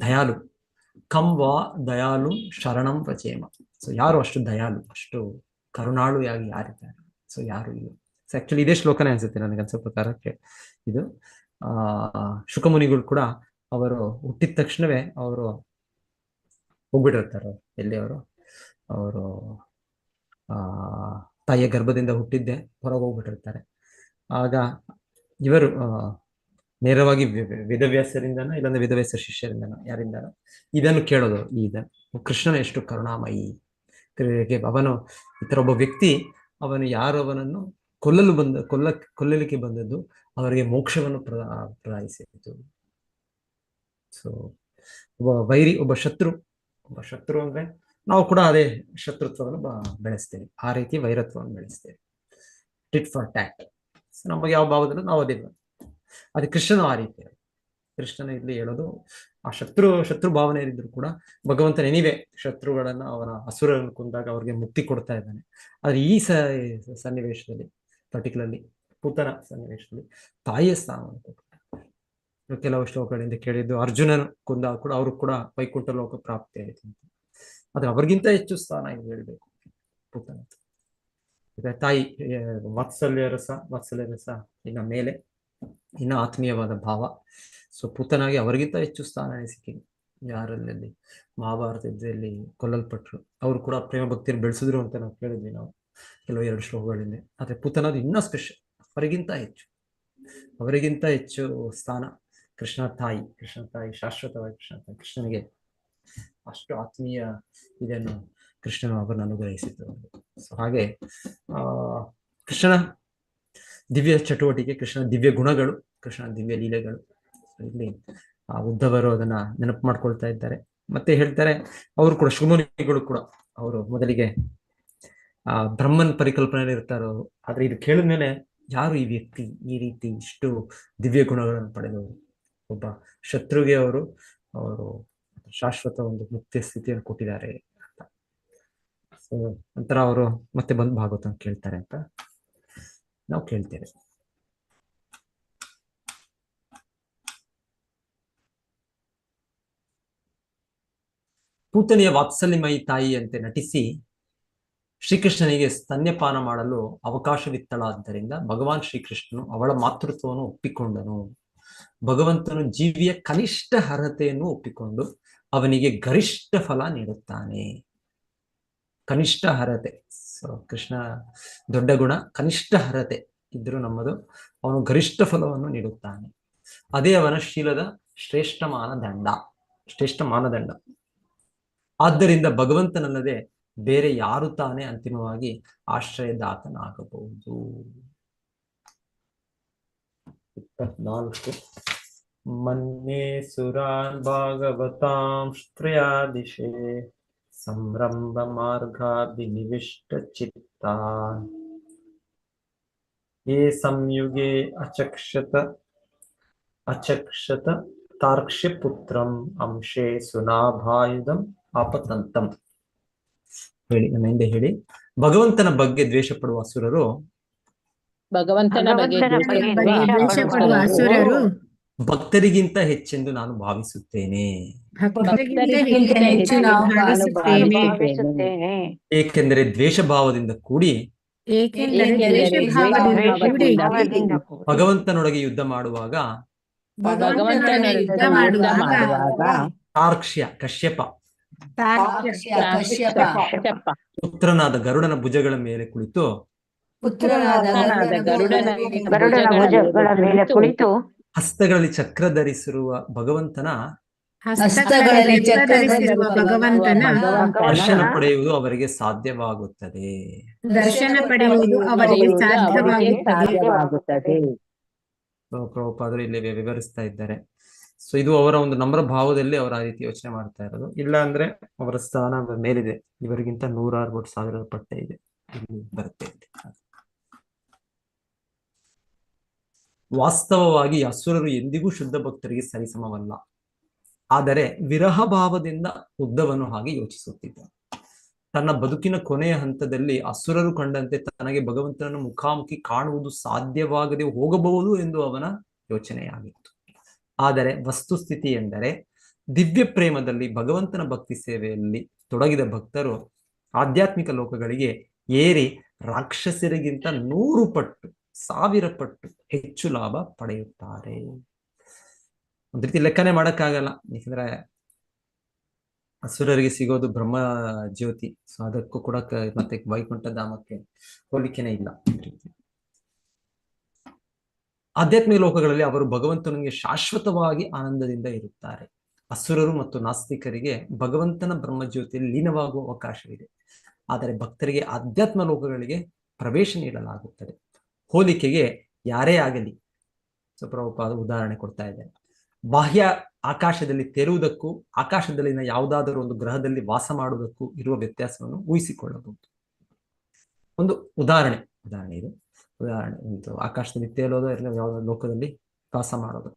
ದಯಾಲು. ಕಂವಾ ದಯಾಲು ಶರಣಂ ವಚೇಮ. ಸೊ ಯಾರು ಅಷ್ಟು ದಯಾಲು, ಅಷ್ಟು ಕರುಣಾಳುಯಾಗಿ ಯಾರಿದ್ದಾರೆ? ಸೊ ಯಾರು ಇಲ್ಲ. ಸೊ ಆಕ್ಚುಲಿ ಇದೇ ಶ್ಲೋಕನೇ ಅನ್ಸುತ್ತೆ ನನಗೆ ಅನ್ಸೋ ಪ್ರಕಾರಕ್ಕೆ ಇದು. ಶುಕಮುನಿಗಳು ಕೂಡ ಅವರು ಹುಟ್ಟಿದ ತಕ್ಷಣವೇ ಅವರು ಹೋಗ್ಬಿಟ್ಟಿರ್ತಾರೆ. ಎಲ್ಲಿ ಅವರು ತಾಯಿಯ ಗರ್ಭದಿಂದ ಹುಟ್ಟಿದ್ದೆ ಹೊರಗೆ ಹೋಗ್ಬಿಟ್ಟಿರ್ತಾರೆ. ಆಗ ಇವರು ನೇರವಾಗಿ ವೇದವ್ಯಾಸರಿಂದನೋ ಇಲ್ಲಾಂದ್ರೆ ವೇದವ್ಯಾಸ ಶಿಷ್ಯರಿಂದನೋ ಯಾರಿಂದನೋ ಇದನ್ನು ಕೇಳೋದು. ಕೃಷ್ಣನ ಎಷ್ಟು ಕರುಣಾಮಯಿ. ಅವನು ಈ ತರ ಒಬ್ಬ ವ್ಯಕ್ತಿ, ಅವನು ಯಾರು ಅವನನ್ನು ಕೊಲ್ಲಲಿಕ್ಕೆ ಬಂದದ್ದು ಅವರಿಗೆ ಮೋಕ್ಷವನ್ನು ಪ್ರದಾಯಿಸಿತು. ಸೊ ಒಬ್ಬ ವೈರಿ, ಒಬ್ಬ ಶತ್ರು ಅಂದ್ರೆ ನಾವು ಕೂಡ ಅದೇ ಶತ್ರುತ್ವವನ್ನು ಬೆಳೆಸ್ತೇವೆ, ಆ ರೀತಿ ವೈರತ್ವವನ್ನು ಬೆಳೆಸ್ತೇವೆ. Tit for that. ನಮಗೆ ಯಾವ ಭಾವದಲ್ಲೂ ನಾವು ಅದೇ ಅದು ಕೃಷ್ಣನು ಆ ರೀತಿ. ಕೃಷ್ಣನ ಇಲ್ಲಿ ಹೇಳೋದು ಆ ಶತ್ರು ಭಾವನೆ ಇದ್ರು ಕೂಡ ಭಗವಂತ ನೆನಿವೆ ಶತ್ರುಗಳನ್ನ, ಅವನ ಅಸುರನ್ನು ಕೊಂದಾಗ ಅವ್ರಿಗೆ ಮುಕ್ತಿ ಕೊಡ್ತಾ ಇದ್ದಾನೆ. ಆದ್ರೆ ಈ ಸನ್ನಿವೇಶದಲ್ಲಿ, ಪರ್ಟಿಕ್ಯುಲರ್ಲಿ ಪೂತನ ಸನ್ನಿವೇಶದಲ್ಲಿ ತಾಯಿಯ ಸ್ಥಾನವನ್ನು ಕೊಡ್ತಾರೆ. ಕೆಲವು ಶ್ಲೋಕಗಳಿಂದ ಕೇಳಿದ್ದು, ಅರ್ಜುನನು ಕೊಂದಾಗ ಕೂಡ ಅವ್ರು ಕೂಡ ವೈಕುಂಠ ಲೋಕ ಪ್ರಾಪ್ತಿ ಆಯ್ತು ಅಂತ. ಆದ್ರೆ ಅವ್ರಿಗಿಂತ ಹೆಚ್ಚು ಸ್ಥಾನ ಇದು ಹೇಳ್ಬೇಕು ಪೂತನ. ತಾಯಿ ವಾತ್ಸಲ್ಯ ರಸ ಇನ್ನ ಮೇಲೆ, ಇನ್ನು ಆತ್ಮೀಯವಾದ ಭಾವ. ಸೊ ಪೂತನಾಗಿ ಅವರಿಗಿಂತ ಹೆಚ್ಚು ಸ್ಥಾನ ಸಿಕ್ಕಿದೆ. ಯಾರಲ್ಲಿ ಮಹಾಭಾರತ ಯುದ್ಧದಲ್ಲಿ ಕೊಲ್ಲಲ್ಪಟ್ರು, ಅವರು ಕೂಡ ಪ್ರೇಮ ಭಕ್ತಿಯನ್ನು ಬೆಳೆಸಿದ್ರು ಅಂತ ನಾವು ಕೇಳಿದ್ವಿ ನಾವು ಕೆಲವು 2 ಶ್ಲೋಕಗಳಿಂದ. ಆದ್ರೆ ಪೂತನದು ಇನ್ನೂ ಸ್ಪೆಷಲ್, ಅವರಿಗಿಂತ ಹೆಚ್ಚು ಸ್ಥಾನ ಕೃಷ್ಣ ತಾಯಿ ಶಾಶ್ವತವಾಗಿ ಕೃಷ್ಣನಿಗೆ ಅಷ್ಟು ಆತ್ಮೀಯ ಇದನ್ನು ಕೃಷ್ಣನು ಅವರನ್ನು ಅನುಗ್ರಹಿಸಿದ್ದು. ಸೊ ಹಾಗೆ ಕೃಷ್ಣನ ದಿವ್ಯ ಚಟುವಟಿಕೆ, ಕೃಷ್ಣನ ದಿವ್ಯ ಗುಣಗಳು, ಕೃಷ್ಣನ ದಿವ್ಯ ಲೀಲೆಗಳು ಇಲ್ಲಿ ಉದ್ಧವರು ಅದನ್ನ ನೆನಪು ಮಾಡ್ಕೊಳ್ತಾ ಇದ್ದಾರೆ. ಮತ್ತೆ ಹೇಳ್ತಾರೆ, ಅವರು ಕೂಡ ಶುಮನಿಗಳು ಕೂಡ ಅವರು ಮೊದಲಿಗೆ ಬ್ರಹ್ಮನ್ ಪರಿಕಲ್ಪನೆಯಲ್ಲಿ ಇರ್ತಾರೋ, ಆದ್ರೆ ಇದು ಕೇಳಿದ್ಮೇಲೆ ಯಾರು ಈ ವ್ಯಕ್ತಿ ಈ ರೀತಿ ಇಷ್ಟು ದಿವ್ಯ ಗುಣಗಳನ್ನು ಪಡೆದವರು? ಒಬ್ಬ ಶತ್ರುಗೆ ಅವರು ಶಾಶ್ವತ ಒಂದು ಮುಕ್ತಿಯ ಸ್ಥಿತಿಯನ್ನು ಕೊಟ್ಟಿದ್ದಾರೆ ಅಂತ. ಸೊ ನಂತರ ಅವರು ಮತ್ತೆ ಬಂದು ಭಾಗವತ ಕೇಳ್ತಾರೆ ಅಂತ ನಾವು ಕೇಳ್ತೇವೆ. ಪೂತನಿಯ ವಾತ್ಸಲ್ಯಮಯಿ ತಾಯಿಯಂತೆ ನಟಿಸಿ ಶ್ರೀಕೃಷ್ಣನಿಗೆ ಸ್ತನ್ಯಪಾನ ಮಾಡಲು ಅವಕಾಶವಿತ್ತಳಾದ್ದರಿಂದ ಭಗವಾನ್ ಶ್ರೀಕೃಷ್ಣನು ಅವಳ ಮಾತೃತ್ವವನ್ನು ಒಪ್ಪಿಕೊಂಡನು. ಭಗವಂತನು ಜೀವಿಯ ಕನಿಷ್ಠ ಅರ್ಹತೆಯನ್ನು ಒಪ್ಪಿಕೊಂಡು ಅವನಿಗೆ ಗರಿಷ್ಠ ಫಲ ನೀಡುತ್ತಾನೆ. ಕನಿಷ್ಠ ಅರ್ಹತೆ. ಸೊ ಕೃಷ್ಣ ದೊಡ್ಡ ಗುಣ, ಕನಿಷ್ಠ ಅರ್ಹತೆ ಇದ್ರೂ ನಮ್ಮದು, ಅವನು ಗರಿಷ್ಠ ಫಲವನ್ನು ನೀಡುತ್ತಾನೆ. ಅದೇ ಅವನ ಶೀಲದ ಶ್ರೇಷ್ಠ ಮಾನದಂಡ. ಆದ್ದರಿಂದ ಭಗವಂತನಲ್ಲದೆ ಬೇರೆ ಯಾರು ತಾನೇ ಅಂತಿಮವಾಗಿ ಆಶ್ರಯದಾತನಾಗಬಹುದು. 24 ಮನ್ಯೇ ಸುರಾನ್ ಭಾಗವತಾಂ ಶ್ರೇಯಾದಿಶೇ ಸಂರಂಭ ಮಾರ್ಗಾಭಿನಿವಿಷ್ಟ ಚಿತ್ತಾನ್ ಯೇ ಸಂಯುಗೇ ಅಚಕ್ಷತ ತಾರ್ಕ್ಷ್ಯ ಪುತ್ರಂ ಅಂಶೇ ಸುನಾಭಾಯುಧಂ ಆಪತಂತಂ. ಹೇಳಿ, ನನ್ನ ಹಿಂದೆ ಹೇಳಿ. ಭಗವಂತನ ಬಗ್ಗೆ ದ್ವೇಷ ಪಡುವ ಅಸುರರು ಭಕ್ತರಿಗಿಂತ ಹೆಚ್ಚೆಂದು ನಾನು ಭಾವಿಸುತ್ತೇನೆ. ಏಕೆಂದರೆ ದ್ವೇಷ ಭಾವದಿಂದ ಕೂಡಿ ಭಗವಂತನೊಳಗೆ ಯುದ್ಧ ಮಾಡುವಾಗ ಕಶ್ಯಪ ಪುತ್ರನಾದ ಗರುಡನ ಭುಜಗಳ ಮೇಲೆ ಕುಳಿತು ಹಸ್ತಗಳಲ್ಲಿ ಚಕ್ರ ಧರಿಸಿರುವ ಭಗವಂತನ ದರ್ಶನ ಪಡೆಯುವುದು ಅವರಿಗೆ ಸಾಧ್ಯವಾಗುತ್ತದೆ. ಪ್ರಭುಪಾದರು ಇಲ್ಲಿ ವಿವರಿಸ್ತಾ ಇದ್ದಾರೆ. ಸೊ ಇದು ಅವರ ಒಂದು ನಮ್ರ ಭಾವದಲ್ಲಿ ಅವರ ಆ ರೀತಿ ಯೋಚನೆ ಮಾಡ್ತಾ ಇರೋದು. ಇಲ್ಲ ಅಂದ್ರೆ ಅವರ ಸ್ಥಾನ ಮೇಲಿದೆ, ಇವರಿಗಿಂತ 160,000 ಪಟ್ಟೆ ಇದೆ, ಇಲ್ಲಿ ಬರುತ್ತೆ. ವಾಸ್ತವವಾಗಿ ಅಸುರರು ಎಂದಿಗೂ ಶುದ್ಧ ಭಕ್ತರಿಗೆ ಸರಿಸಮವಲ್ಲ. ಆದರೆ ವಿರಹ ಭಾವದಿಂದ ಉದ್ಧವನು ಹಾಗೆ ಯೋಚಿಸುತ್ತಿದ್ದ. ತನ್ನ ಬದುಕಿನ ಕೊನೆಯ ಹಂತದಲ್ಲಿ ಅಸುರರು ಕಂಡಂತೆ ತನಗೆ ಭಗವಂತನನ್ನು ಮುಖಾಮುಖಿ ಕಾಣುವುದು ಸಾಧ್ಯವಾಗದೆ ಹೋಗಬಹುದು ಎಂದು ಅವನ ಯೋಚನೆಯಾಗಿತ್ತು. ಆದರೆ ವಸ್ತುಸ್ಥಿತಿ ಎಂದರೆ ದಿವ್ಯ ಪ್ರೇಮದಲ್ಲಿ ಭಗವಂತನ ಭಕ್ತಿ ಸೇವೆಯಲ್ಲಿ ತೊಡಗಿದ ಭಕ್ತರು ಆಧ್ಯಾತ್ಮಿಕ ಲೋಕಗಳಿಗೆ ಏರಿ ರಾಕ್ಷಸರಿಗಿಂತ 100 ಪಟ್ಟು 1000 ಪಟ್ಟು ಹೆಚ್ಚು ಲಾಭ ಪಡೆಯುತ್ತಾರೆ. ಒಂದ್ ರೀತಿ ಲೆಕ್ಕನೆ ಮಾಡಕ್ಕಾಗಲ್ಲ, ಯಾಕಂದ್ರೆ ಅಸುರರಿಗೆ ಸಿಗೋದು ಬ್ರಹ್ಮ ಜ್ಯೋತಿ, ಸೊ ಅದಕ್ಕೂ ಕೂಡ ಮತ್ತೆ ವೈಕುಂಠ ಧಾಮಕ್ಕೆ ಹೋಲಿಕೆನೇ ಇಲ್ಲ. ಆಧ್ಯಾತ್ಮಿಕ ಲೋಕಗಳಲ್ಲಿ ಅವರು ಭಗವಂತನಿಗೆ ಶಾಶ್ವತವಾಗಿ ಆನಂದದಿಂದ ಇರುತ್ತಾರೆ. ಅಸುರರು ಮತ್ತು ನಾಸ್ತಿಕರಿಗೆ ಭಗವಂತನ ಬ್ರಹ್ಮಜ್ಯೋತಿಯಲ್ಲಿ ಲೀನವಾಗುವ ಅವಕಾಶವಿದೆ, ಆದರೆ ಭಕ್ತರಿಗೆ ಆಧ್ಯಾತ್ಮ ಲೋಕಗಳಿಗೆ ಪ್ರವೇಶ ನೀಡಲಾಗುತ್ತದೆ. ಹೋಲಿಕೆಗೆ ಯಾರೇ ಆಗಲಿ, ಸೊ ಪ್ರಭುಪಾದ ಉದಾಹರಣೆ ಕೊಡ್ತಾ ಇದ್ದಾರೆ. ಬಾಹ್ಯ ಆಕಾಶದಲ್ಲಿ ತೇರುವುದಕ್ಕೂ ಆಕಾಶದಲ್ಲಿನ ಯಾವುದಾದರೂ ಒಂದು ಗ್ರಹದಲ್ಲಿ ವಾಸ ಮಾಡುವುದಕ್ಕೂ ಇರುವ ವ್ಯತ್ಯಾಸವನ್ನು ಊಹಿಸಿಕೊಳ್ಳಬಹುದು. ಒಂದು ಉದಾಹರಣೆ ಇದು. ಉದಾಹರಣೆ ಒಂದು ಆಕಾಶದಲ್ಲಿ ತೇಲೋದು, ಇಲ್ಲ ಯಾವುದಾದ್ರು ಲೋಕದಲ್ಲಿ ವಾಸ ಮಾಡೋದು.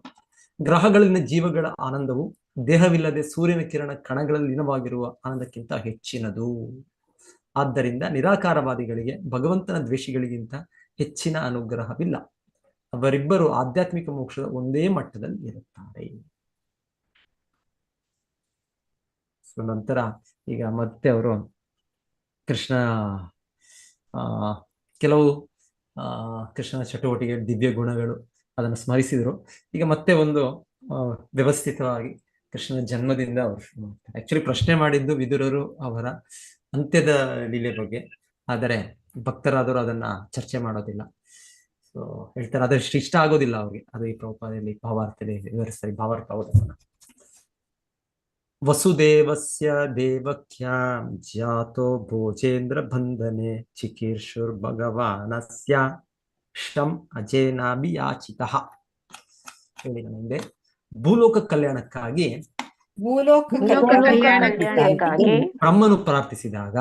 ಗ್ರಹಗಳಲ್ಲಿನ ಜೀವಗಳ ಆನಂದವು ದೇಹವಿಲ್ಲದೆ ಸೂರ್ಯನ ಕಿರಣ ಕಣಗಳಲ್ಲಿ ಲೀನವಾಗಿರುವ ಆನಂದಕ್ಕಿಂತ ಹೆಚ್ಚಿನದು. ಆದ್ದರಿಂದ ನಿರಾಕಾರವಾದಿಗಳಿಗೆ ಭಗವಂತನ ದ್ವೇಷಿಗಳಿಗಿಂತ ಹೆಚ್ಚಿನ ಅನುಗ್ರಹವಿಲ್ಲ. ಅವರಿಬ್ಬರು ಆಧ್ಯಾತ್ಮಿಕ ಮೋಕ್ಷದ ಒಂದೇ ಮಟ್ಟದಲ್ಲಿ ಇರುತ್ತಾರೆ. ಸೊ ನಂತರ ಈಗ ಮತ್ತೆ ಅವರು ಕೃಷ್ಣ ಕೆಲವು ಕೃಷ್ಣನ ಚಟುವಟಿಕೆ, ದಿವ್ಯ ಗುಣಗಳು ಅದನ್ನು ಸ್ಮರಿಸಿದರು. ಈಗ ಮತ್ತೆ ಒಂದು ವ್ಯವಸ್ಥಿತವಾಗಿ ಕೃಷ್ಣನ ಜನ್ಮದಿಂದ ಅವರು ಶುರು ಮಾಡ್ತಾರೆ. ಆಕ್ಚುಲಿ ಪ್ರಶ್ನೆ ಮಾಡಿದ್ದು ವಿದುರರು ಅವರ ಅಂತ್ಯದ ಲೀಲೆ ಬಗ್ಗೆ, ಆದರೆ ಭಕ್ತರಾದವರು ಅದನ್ನ ಚರ್ಚೆ ಮಾಡೋದಿಲ್ಲ. ಸೊ ಹೇಳ್ತಾರೆ ಅದಷ್ಟು ಇಷ್ಟ ಆಗೋದಿಲ್ಲ ಅವ್ರಿಗೆ. ಅದು ಈ ಪ್ರಭುಪಾದಲ್ಲಿ ಭಾವಾರ್ಥದಲ್ಲಿ ವಿವರಿಸ್ತಾರೆ. ಭಾವಾರ್ಥ ಹೌದನ್ನ ವಸುದೇವಸ್ಯ ದೇವಕ್ಯಾಂ ಜಾತೋ ಭೋಜೇಂದ್ರ ಬಂಧನೆ ಚಿಕೀರ್ಷುರ್ ಭಗವಾನಸ್ಯ ಶಂ ಅಜೇನಾಭಿಯಾಚಿತಃ. ಹೇಳಿದ ಮುಂದೆ ಭೂಲೋಕ ಕಲ್ಯಾಣಕ್ಕಾಗಿ ಬ್ರಹ್ಮನು ಪ್ರಾರ್ಥಿಸಿದಾಗ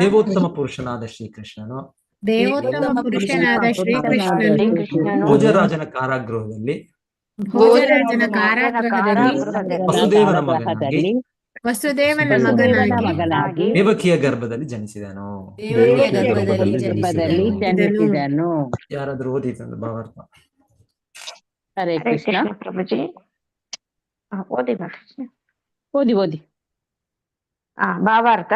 ದೇವೋತ್ತಮ ಪುರುಷನಾದ ಶ್ರೀಕೃಷ್ಣನು ಭೋಜರಾಜನ ಕಾರಾಗೃಹದಲ್ಲಿ ವಸುದೇವನ ಮಗನಾಗಿ ದೇವಕಿಯ ಗರ್ಭದಲ್ಲಿ ಜನಿಸಿದನು. ಯಾರಾದ್ರೂ ಓದಿದಂದು ಭಾವಾರ್ಥ? ಹರೇ ಕೃಷ್ಣ ಪ್ರಭುಜಿ ಓದಿ. ಭಾವಾರ್ಥ.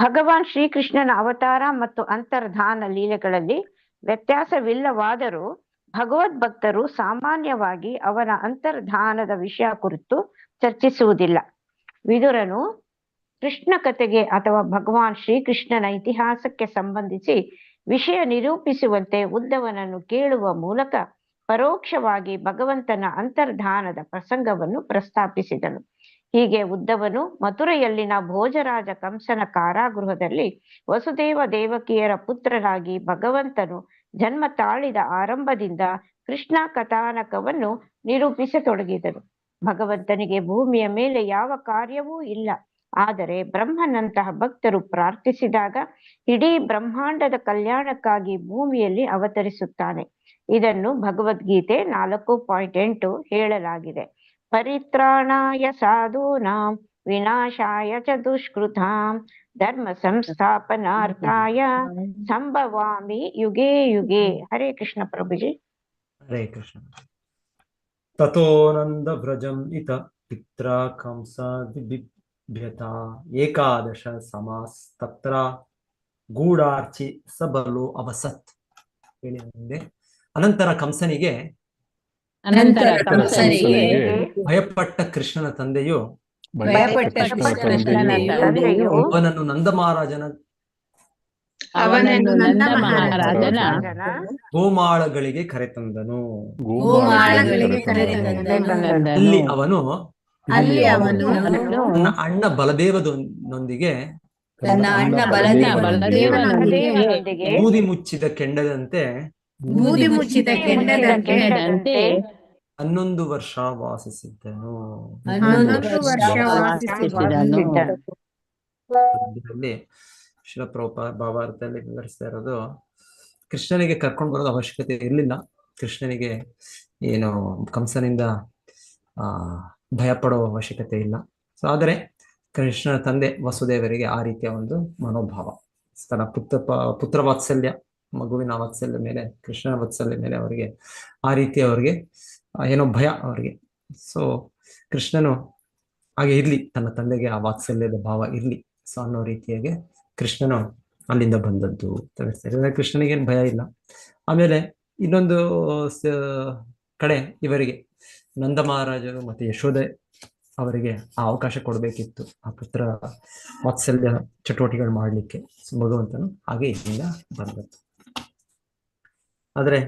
ಭಗವಾನ್ ಶ್ರೀಕೃಷ್ಣನ ಅವತಾರ ಮತ್ತು ಅಂತರ್ಧಾನ ಲೀಲೆಗಳಲ್ಲಿ ವ್ಯತ್ಯಾಸವಿಲ್ಲವಾದರೂ ಭಗವದ್ಭಕ್ತರು ಸಾಮಾನ್ಯವಾಗಿ ಅವನ ಅಂತರ್ಧಾನದ ವಿಷಯ ಕುರಿತು ಚರ್ಚಿಸುವುದಿಲ್ಲ. ವಿದುರನು ಕೃಷ್ಣ ಕಥೆಗೆ ಅಥವಾ ಭಗವಾನ್ ಶ್ರೀಕೃಷ್ಣನ ಇತಿಹಾಸಕ್ಕೆ ಸಂಬಂಧಿಸಿ ವಿಷಯ ನಿರೂಪಿಸುವಂತೆ ಉದ್ಧವನನ್ನು ಕೇಳುವ ಮೂಲಕ ಪರೋಕ್ಷವಾಗಿ ಭಗವಂತನ ಅಂತರ್ಧಾನದ ಪ್ರಸಂಗವನ್ನು ಪ್ರಸ್ತಾಪಿಸಿದನು. ಹೀಗೆ ಉದ್ಧವನು ಮಥುರೆಯಲ್ಲಿನ ಭೋಜರಾಜ ಕಂಸನ ಕಾರಾಗೃಹದಲ್ಲಿ ವಸುದೇವ ದೇವಕಿಯರ ಪುತ್ರನಾಗಿ ಭಗವಂತನು ಜನ್ಮ ತಾಳಿದ ಆರಂಭದಿಂದ ಕೃಷ್ಣ ಕಥಾನಕವನ್ನು ನಿರೂಪಿಸತೊಡಗಿದನು. ಭಗವಂತನಿಗೆ ಭೂಮಿಯ ಮೇಲೆ ಯಾವ ಕಾರ್ಯವೂ ಇಲ್ಲ, ಆದರೆ ಬ್ರಹ್ಮನಂತಹ ಭಕ್ತರು ಪ್ರಾರ್ಥಿಸಿದಾಗ ಇಡೀ ಬ್ರಹ್ಮಾಂಡದ ಕಲ್ಯಾಣಕ್ಕಾಗಿ ಭೂಮಿಯಲ್ಲಿ ಅವತರಿಸುತ್ತಾನೆ. ಇದನ್ನು ಭಗವದ್ಗೀತೆ 4.8 ಹೇಳಲಾಗಿದೆ. ಪರಿತ್ರಾಣಾಯ ಸಾಧೂನಾಂ ವಿನಾಶಾಯ ಚ ದುಷ್ಕೃತಾಂ ಧರ್ಮ ಸಂಸ್ಥಾಪನಾರ್ಥಾಯ ಸಂಭವಾಮಿ ಯುಗೇ ಯುಗೇ. ಹರೇ ಕೃಷ್ಣ ಪ್ರಭುಜಿ. ಹರೇ ಕೃಷ್ಣ. ತಥೋನಂದ ವ್ರಜಂ ಇತ ಪಿತ್ರ ಕಂಸ ವಿಬಿಭ್ಯತ ಏಕಾದಶ ಸಮಾಸ್ತತ್ರ ಗೂಢಾರ್ಚಿ ಸಬಲು ಅವಸತ್. ಹೇಳಿ ಮುಂದೆ. ಅನಂತರ ಕಂಸನಿಗೆ ಭಯಪಟ್ಟ ಕೃಷ್ಣನ ತಂದೆಯು ಅವನನ್ನು ನಂದ ಮಹಾರಾಜನ ಗೋಮಾಳಗಳಿಗೆ ಕರೆತಂದನು. ಅಲ್ಲಿ ಅವನು ತನ್ನ ಅಣ್ಣ ಬಲದೇವನೊಂದಿಗೆ ಬೂದಿ ಮುಚ್ಚಿದ ಕೆಂಡದಂತೆ 11 ವರ್ಷ ವಾಸಿಸಿದ್ದನು. ಶಿಲ ಪ್ರಭುಪಾದ ಭಾವಾರ್ಥದಲ್ಲಿ ವಿವರಿಸ್ತಾ ಇರೋದು, ಕೃಷ್ಣನಿಗೆ ಕರ್ಕೊಂಡು ಬರೋದು ಅವಶ್ಯಕತೆ ಇರಲಿಲ್ಲ. ಕೃಷ್ಣನಿಗೆ ಏನು ಕಂಸನಿಂದ ಭಯ ಪಡೋ ಅವಶ್ಯಕತೆ ಇಲ್ಲ. ಸೊ ಆದರೆ ಕೃಷ್ಣನ ತಂದೆ ವಸುದೇವರಿಗೆ ಆ ರೀತಿಯ ಒಂದು ಮನೋಭಾವ, ತನ್ನ ಪುತ್ರ ವಾತ್ಸಲ್ಯ, ಮಗುವಿನ ವಾತ್ಸಲ್ಯ ಮೇಲೆ, ಕೃಷ್ಣನ ವಾತ್ಸಲ್ಯ ಮೇಲೆ ಅವರಿಗೆ ಆ ರೀತಿ ಅವರಿಗೆ ಏನೋ ಭಯ ಅವರಿಗೆ. ಸೊ ಕೃಷ್ಣನು ಹಾಗೆ ಇರ್ಲಿ, ತನ್ನ ತಂದೆಗೆ ಆ ವಾತ್ಸಲ್ಯದ ಭಾವ ಇರ್ಲಿ ಸೊ ಅನ್ನೋ ರೀತಿಯಾಗಿ ಕೃಷ್ಣನು ಅಲ್ಲಿಂದ ಬಂದದ್ದು ತಿಳಿಸ್ತಾರೆ. ಕೃಷ್ಣನಿಗೇನು ಭಯ ಇಲ್ಲ. ಆಮೇಲೆ ಇನ್ನೊಂದು ಕಡೆ ಇವರಿಗೆ ನಂದ ಮಹಾರಾಜರು ಮತ್ತೆ ಯಶೋದೆ ಅವರಿಗೆ ಆ ಅವಕಾಶ ಕೊಡಬೇಕಿತ್ತು ಆ ಪುತ್ರ ವಾತ್ಸಲ್ಯ ಚಟುವಟಿಕೆಗಳು ಮಾಡ್ಲಿಕ್ಕೆ. ಭಗವಂತನು ಹಾಗೆ ಇಲ್ಲಿಂದ ಬಂದದ್ದು. ಆದ್ರೆ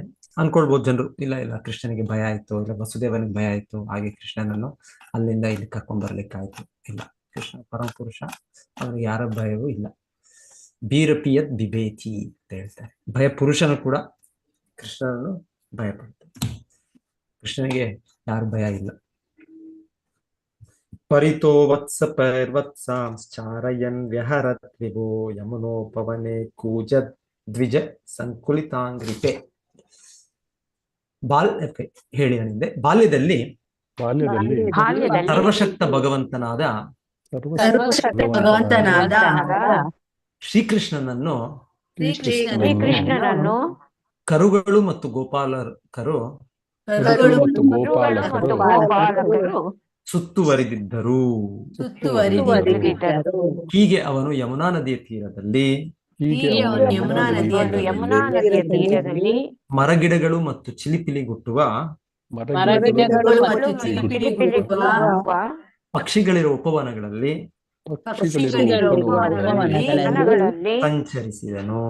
ಅನ್ಕೊಳ್ಬಹುದು ಜನರು, ಇಲ್ಲ ಇಲ್ಲ ಕೃಷ್ಣನಿಗೆ ಭಯ ಆಯ್ತು, ಇಲ್ಲ ವಸುದೇವನಿಗೆ ಭಯ ಆಯ್ತು, ಹಾಗೆ ಕೃಷ್ಣನನ್ನು ಅಲ್ಲಿಂದ ಇಲ್ಲಿ ಕರ್ಕೊಂಡ್ ಬರ್ಲಿಕ್ಕಾಯ್ತು. ಇಲ್ಲ, ಕೃಷ್ಣ ಪರಮ ಪುರುಷ, ಅವನಿಗೆ ಯಾರ ಭಯವೂ ಇಲ್ಲ. ಬೀರಪಿಯದ್ ಬಿಬೇತಿ ಅಂತ ಹೇಳ್ತಾರೆ. ಭಯ ಪುರುಷನು ಕೂಡ ಕೃಷ್ಣನನ್ನು ಭಯ ಪಡ್ತಾನೆ. ಕೃಷ್ಣನಿಗೆ ಯಾರು ಭಯ ಇಲ್ಲ. ಪರಿತೋ ವತ್ಸ ಪೈರ್ವತ್ಸಾಂಶ್ಚಾರಯನ್ ವ್ಯಹರತ್ ವಿಭೋ ಯಮುನೋಪವನೆ ಕೂಜ ದ್ವಿಜ ಸಂಕುಲಿತಾಂಗ್ರಿಪೆ. ಹೇಳಿ ನನಗೆ, ಬಾಲ್ಯದಲ್ಲಿ ಸರ್ವಶಕ್ತ ಭಗವಂತನಾದ ಶ್ರೀಕೃಷ್ಣನನ್ನು ಕರುಗಳು ಮತ್ತು ಗೋಪಾಲಕರು ಸುತ್ತುವರಿದಿದ್ದರು. ಹೀಗೆ ಅವನು ಯಮುನಾ ನದಿಯ ತೀರದಲ್ಲಿ ಮರಗಿಡಗಳು ಮತ್ತು ಚಿಲಿಪಿಲಿಗುಟ್ಟುವ ಪಕ್ಷಿಗಳಿರುವ ಉಪವನಗಳಲ್ಲಿ ಸಂಚರಿಸಿದನು.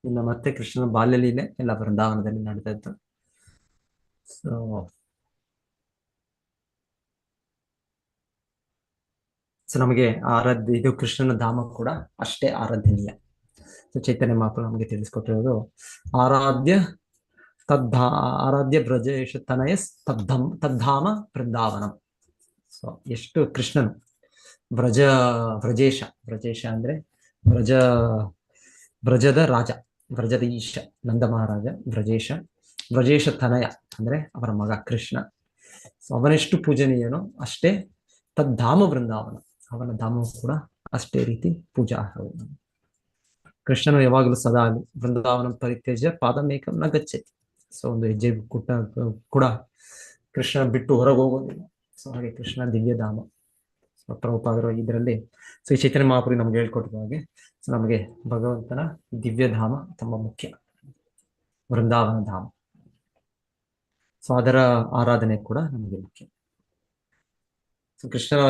ಇನ್ನು ಮತ್ತೆ ಕೃಷ್ಣನ ಬಾಲ್ಯ ಲೀಲೆ ಎಲ್ಲ ವೃಂದಾವನದಲ್ಲಿ ನಡೆದದ್ದು. ಸೊ ನಮಗೆ ಆರಾಧ್ಯ ಇದು ಕೃಷ್ಣನ ಧಾಮ ಕೂಡ ಅಷ್ಟೇ ಆರಾಧನೀಯ. ಚೈತನ್ಯ ಮಹಾಪ್ರಭು ನಮಗೆ ತಿಳಿಸ್ಕೊಟ್ಟಿರೋದು ಆರಾಧ್ಯ ಬ್ರಜೇಶ ತನಯ ತದ್ಧಾಮ ವೃಂದಾವನಂ. ಸೊ ಎಷ್ಟು ಕೃಷ್ಣನು ಬ್ರಜೇಶ ಅಂದ್ರೆ ಬ್ರಜದ ರಾಜ, ಬ್ರಜದ ಈಶ ನಂದ ಮಹಾರಾಜ, ಬ್ರಜೇಶ ತನಯ ಅಂದ್ರೆ ಅವರ ಮಗ ಕೃಷ್ಣ. ಸೊ ಅವನೆಷ್ಟು ಪೂಜನೀಯನೋ ಅಷ್ಟೇ ತದ್ಧಾಮ ವೃಂದಾವನ, ಅವನ ಧಾಮವು ಕೂಡ ಅಷ್ಟೇ ರೀತಿ ಪೂಜಾರ್ಹವು. ಕೃಷ್ಣನು ಯಾವಾಗಲೂ ಸದಾ ವೃಂದಾವನ ಪರಿತ್ಯಜ್ಯ ಪಾದಮೇಕಂ ನ ಗಚ್ಚತಿ. ಸೊ ಒಂದು ಹೆಜ್ಜೆ ಕೂಡ ಕೃಷ್ಣ ಬಿಟ್ಟು ಹೊರಗೆ ಹೋಗೋದಿಲ್ಲ. ಸೊ ಹಾಗೆ ಕೃಷ್ಣ ದಿವ್ಯಧಾಮ. ಪ್ರಭುಪಾದರು ಇದರಲ್ಲಿ ಶ್ರೀ ಚೈತನ್ಯ ಮಹಾಪ್ರಭು ನಮ್ಗೆ ಹೇಳ್ಕೊಟ್ಟಿದ ಹಾಗೆ ನಮಗೆ ಭಗವಂತನ ದಿವ್ಯಧಾಮ ತುಂಬಾ ಮುಖ್ಯ, ವೃಂದಾವನ ಧಾಮ. ಸೊ ಅದರ ಆರಾಧನೆ ಕೂಡ ನಮಗೆ ಮುಖ್ಯ. ಸೊ ಕೃಷ್ಣನು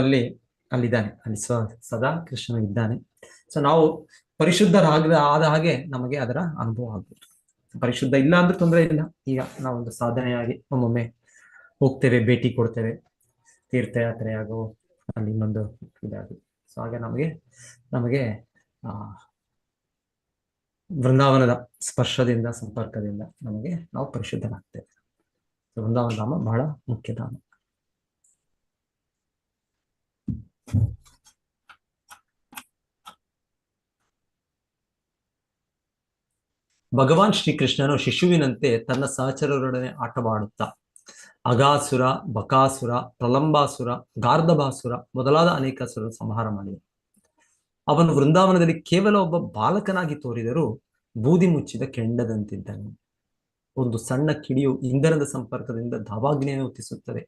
ಅಲ್ಲಿದ್ದಾನೆ, ಅಲ್ಲಿ ಸದಾ ಕೃಷ್ಣನು ಇದ್ದಾನೆ. ಸೊ ನಾವು ಆದ ಹಾಗೆ ನಮಗೆ ಅದರ ಅನುಭವ ಆಗ್ಬೋದು. ಪರಿಶುದ್ಧ ಇಲ್ಲ ಅಂದ್ರೆ ತೊಂದರೆ ಇಲ್ಲ. ಈಗ ನಾವೊಂದು ಸಾಧನೆಯಾಗಿ ಒಮ್ಮೊಮ್ಮೆ ಹೋಗ್ತೇವೆ, ಭೇಟಿ ಕೊಡ್ತೇವೆ, ತೀರ್ಥಯಾತ್ರೆ ಆಗೋ ಅಲ್ಲಿ ಇನ್ನೊಂದು ಇದಾಗಿ. ಸೊ ಹಾಗೆ ನಮಗೆ ವೃಂದಾವನದ ಸ್ಪರ್ಶದಿಂದ, ಸಂಪರ್ಕದಿಂದ ನಾವು ಪರಿಶುದ್ಧರಾಗ್ತೇವೆ. ವೃಂದಾವನ ಧಾಮ ಬಹಳ ಮುಖ್ಯ ಧಾಮ. ಭಗವಾನ್ ಶ್ರೀಕೃಷ್ಣನು ಶಿಶುವಿನಂತೆ ತನ್ನ ಸಹಚರರೊಡನೆ ಆಟವಾಡುತ್ತಾ ಅಗಾಸುರ, ಬಕಾಸುರ, ಪ್ರಲಂಬಾಸುರ, ಗಾರ್ಧಬಾಸುರ ಮೊದಲಾದ ಅನೇಕ ಅಸುರರು ಸಂಹಾರ ಮಾಡಿದ. ಅವನು ವೃಂದಾವನದಲ್ಲಿ ಕೇವಲ ಒಬ್ಬ ಬಾಲಕನಾಗಿ ತೋರಿದರೂ ಬೂದಿ ಮುಚ್ಚಿದ ಕೆಂಡದಂತಿದ್ದನು. ಒಂದು ಸಣ್ಣ ಕಿಡಿಯು ಇಂಧನದ ಸಂಪರ್ಕದಿಂದ ಧಾವಾಗ್ನಿಯನ್ನು ಹೊತ್ತಿಸುತ್ತದೆ.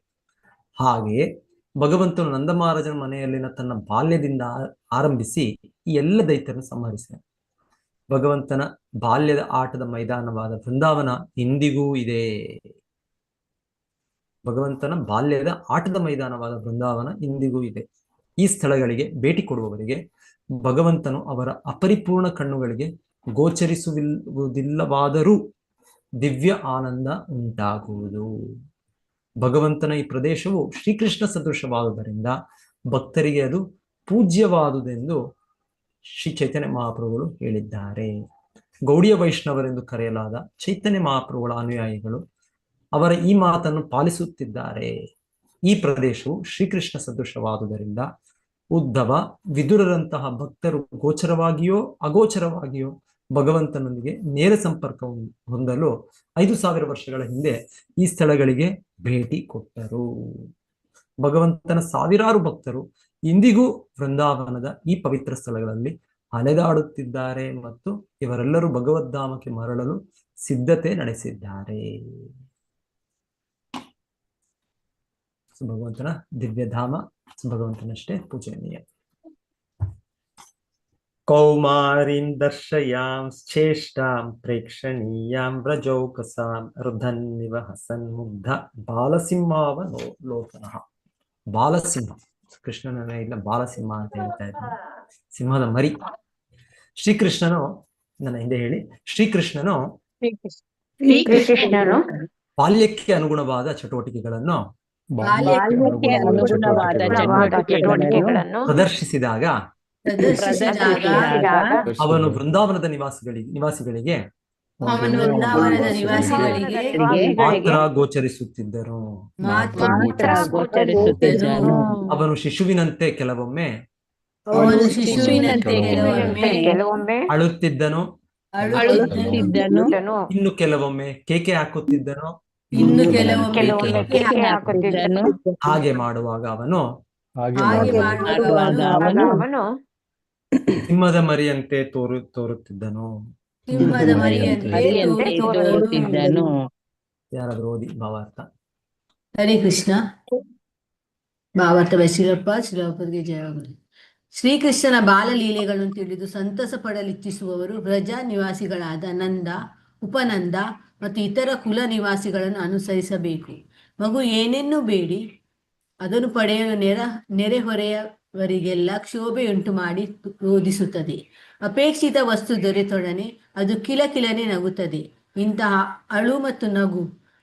ಹಾಗೆಯೇ ಭಗವಂತನು ನಂದ ಮಹಾರಾಜನ ಮನೆಯಲ್ಲಿನ ತನ್ನ ಬಾಲ್ಯದಿಂದ ಆರಂಭಿಸಿ ಈ ಎಲ್ಲ ದೈತ್ಯರನ್ನು ಸಂಹರಿಸಿದ. ಭಗವಂತನ ಬಾಲ್ಯದ ಆಟದ ಮೈದಾನವಾದ ವೃಂದಾವನ ಇಂದಿಗೂ ಇದೆ. ಭಗವಂತನ ಬಾಲ್ಯದ ಆಟದ ಮೈದಾನವಾದ ವೃಂದಾವನ ಇಂದಿಗೂ ಇದೆ. ಈ ಸ್ಥಳಗಳಿಗೆ ಭೇಟಿ ಕೊಡುವವರಿಗೆ ಭಗವಂತನು ಅವರ ಅಪರಿಪೂರ್ಣ ಕಣ್ಣುಗಳಿಗೆ ಗೋಚರಿಸುವುದಿಲ್ಲವಾದರೂ ದಿವ್ಯ ಆನಂದ ಉಂಟಾಗುವುದು. ಭಗವಂತನ ಈ ಪ್ರದೇಶವು ಶ್ರೀಕೃಷ್ಣ ಸದೃಶವಾದುದರಿಂದ ಭಕ್ತರಿಗೆ ಅದು ಪೂಜ್ಯವಾದುದೆಂದು ಶ್ರೀ ಚೈತನ್ಯ ಮಹಾಪ್ರಭುಗಳು ಹೇಳಿದ್ದಾರೆ. ಗೌಡಿಯ ವೈಷ್ಣವರೆಂದು ಕರೆಯಲಾದ ಚೈತನ್ಯ ಮಹಾಪ್ರಭುಗಳ ಅನುಯಾಯಿಗಳು ಅವರ ಈ ಮಾತನ್ನು ಪಾಲಿಸುತ್ತಿದ್ದಾರೆ. ಈ ಪ್ರದೇಶವು ಶ್ರೀಕೃಷ್ಣ ಸದೃಶವಾದುದರಿಂದ ಉದ್ಧವ, ವಿದುರರಂತಹ ಭಕ್ತರು ಗೋಚರವಾಗಿಯೋ ಅಗೋಚರವಾಗಿಯೋ ಭಗವಂತನೊಂದಿಗೆ ನೇರ ಸಂಪರ್ಕ ಹೊಂದಲು 5,000 ವರ್ಷಗಳ ಹಿಂದೆ ಈ ಸ್ಥಳಗಳಿಗೆ ಭೇಟಿ ಕೊಟ್ಟರು. ಭಗವಂತನ ಸಾವಿರಾರು ಭಕ್ತರು ಇಂದಿಗೂ ವೃಂದಾವನದ ಈ ಪವಿತ್ರ ಸ್ಥಳಗಳಲ್ಲಿ ಅಲೆದಾಡುತ್ತಿದ್ದಾರೆ ಮತ್ತು ಇವರೆಲ್ಲರೂ ಭಗವದ್ಧಾಮಕ್ಕೆ ಮರಳಲು ಸಿದ್ಧತೆ ನಡೆಸಿದ್ದಾರೆ. ಭಗವಂತನ ದಿವ್ಯಧಾಮ ಭಗವಂತನಷ್ಟೇ ಪೂಜನೀಯ. ಕೌಮಾರೀಂ ದರ್ಶಯಾಂ ಶ್ರೇಷ್ಠಾಂ ಪ್ರೇಕ್ಷಣೀಯಾಂ ವ್ರಜೌಕಸಾಂ ರುಧನ್ನಿವ ಹಸನ್ಮುಗ್ಧ ಬಾಲಸಿಂಹಾವಲೋಕನಃ. ಬಾಲಸಿಂಹ, ಕೃಷ್ಣನೇ ಇಲ್ಲ ಬಾಲಸಿಂಹ ಅಂತ ಹೇಳ್ತಾ ಇದ್ದಾರೆ, ಸಿಂಹದ ಮರಿ. ಶ್ರೀಕೃಷ್ಣನು, ನನ್ನ ಹಿಂದೆ ಹೇಳಿ, ಶ್ರೀಕೃಷ್ಣನು ಬಾಲ್ಯಕ್ಕೆ ಅನುಗುಣವಾದ ಚಟುವಟಿಕೆಗಳನ್ನು ಪ್ರದರ್ಶಿಸಿದಾಗ ಅವನು ವೃಂದಾವನದ ನಿವಾಸಿಗಳಿಗೆ ಮಾತ್ರ ಗೋಚರಿಸುತ್ತಿದ್ದನು. ಅವನು ಶಿಶುವಿನಂತೆ ಕೆಲವೊಮ್ಮೆ ಅಳುತ್ತಿದ್ದನು, ಇನ್ನು ಕೆಲವೊಮ್ಮೆ ಕೇಕೆ ಹಾಕುತ್ತಿದ್ದನು. ಹಾಗೆ ಮಾಡುವಾಗ ಅವನು ಸಿಂಹದ ಮರಿಯಂತೆ ತೋರುತ್ತಿದ್ದನು. ಯಾರಾದ್ರೂ ಓದಿ ಭಾವಾರ್ಥ. ಹರೇ ಕೃಷ್ಣ. ಭಾವಾರ್ಥ ಶ್ರೀರಪ್ಪ ಶ್ರೀರಪ್ಪಗೆ ಜಯವಾಗಲಿ. ಶ್ರೀಕೃಷ್ಣನ ಬಾಲಲೀಲೆಗಳನ್ನು ತಿಳಿದು ಸಂತಸ ಪಡಲಿಚ್ಛಿಸುವವರು ವ್ರಜ ನಿವಾಸಿಗಳಾದ ನಂದ, ಉಪನಂದ ಮತ್ತು ಇತರ ಕುಲ ನಿವಾಸಿಗಳನ್ನು ಅನುಸರಿಸಬೇಕು. ಮಗು ಏನೇನ್ನೂ ಬೇಡಿ ಅದನ್ನು ಪಡೆಯಲು ನೆರೆಹೊರೆಯವರಿಗೆಲ್ಲ ಕ್ಷೋಭೆಯುಂಟು ಮಾಡಿ ರೋಧಿಸುತ್ತದೆ. ಅಪೇಕ್ಷಿತ ವಸ್ತು ದೊರೆತೊಡನೆ ಅದು ಕಿಲಕಿಲನೆ ನಗುತ್ತದೆ. ಇಂತಹ ಅಳು ಮತ್ತು ನಗು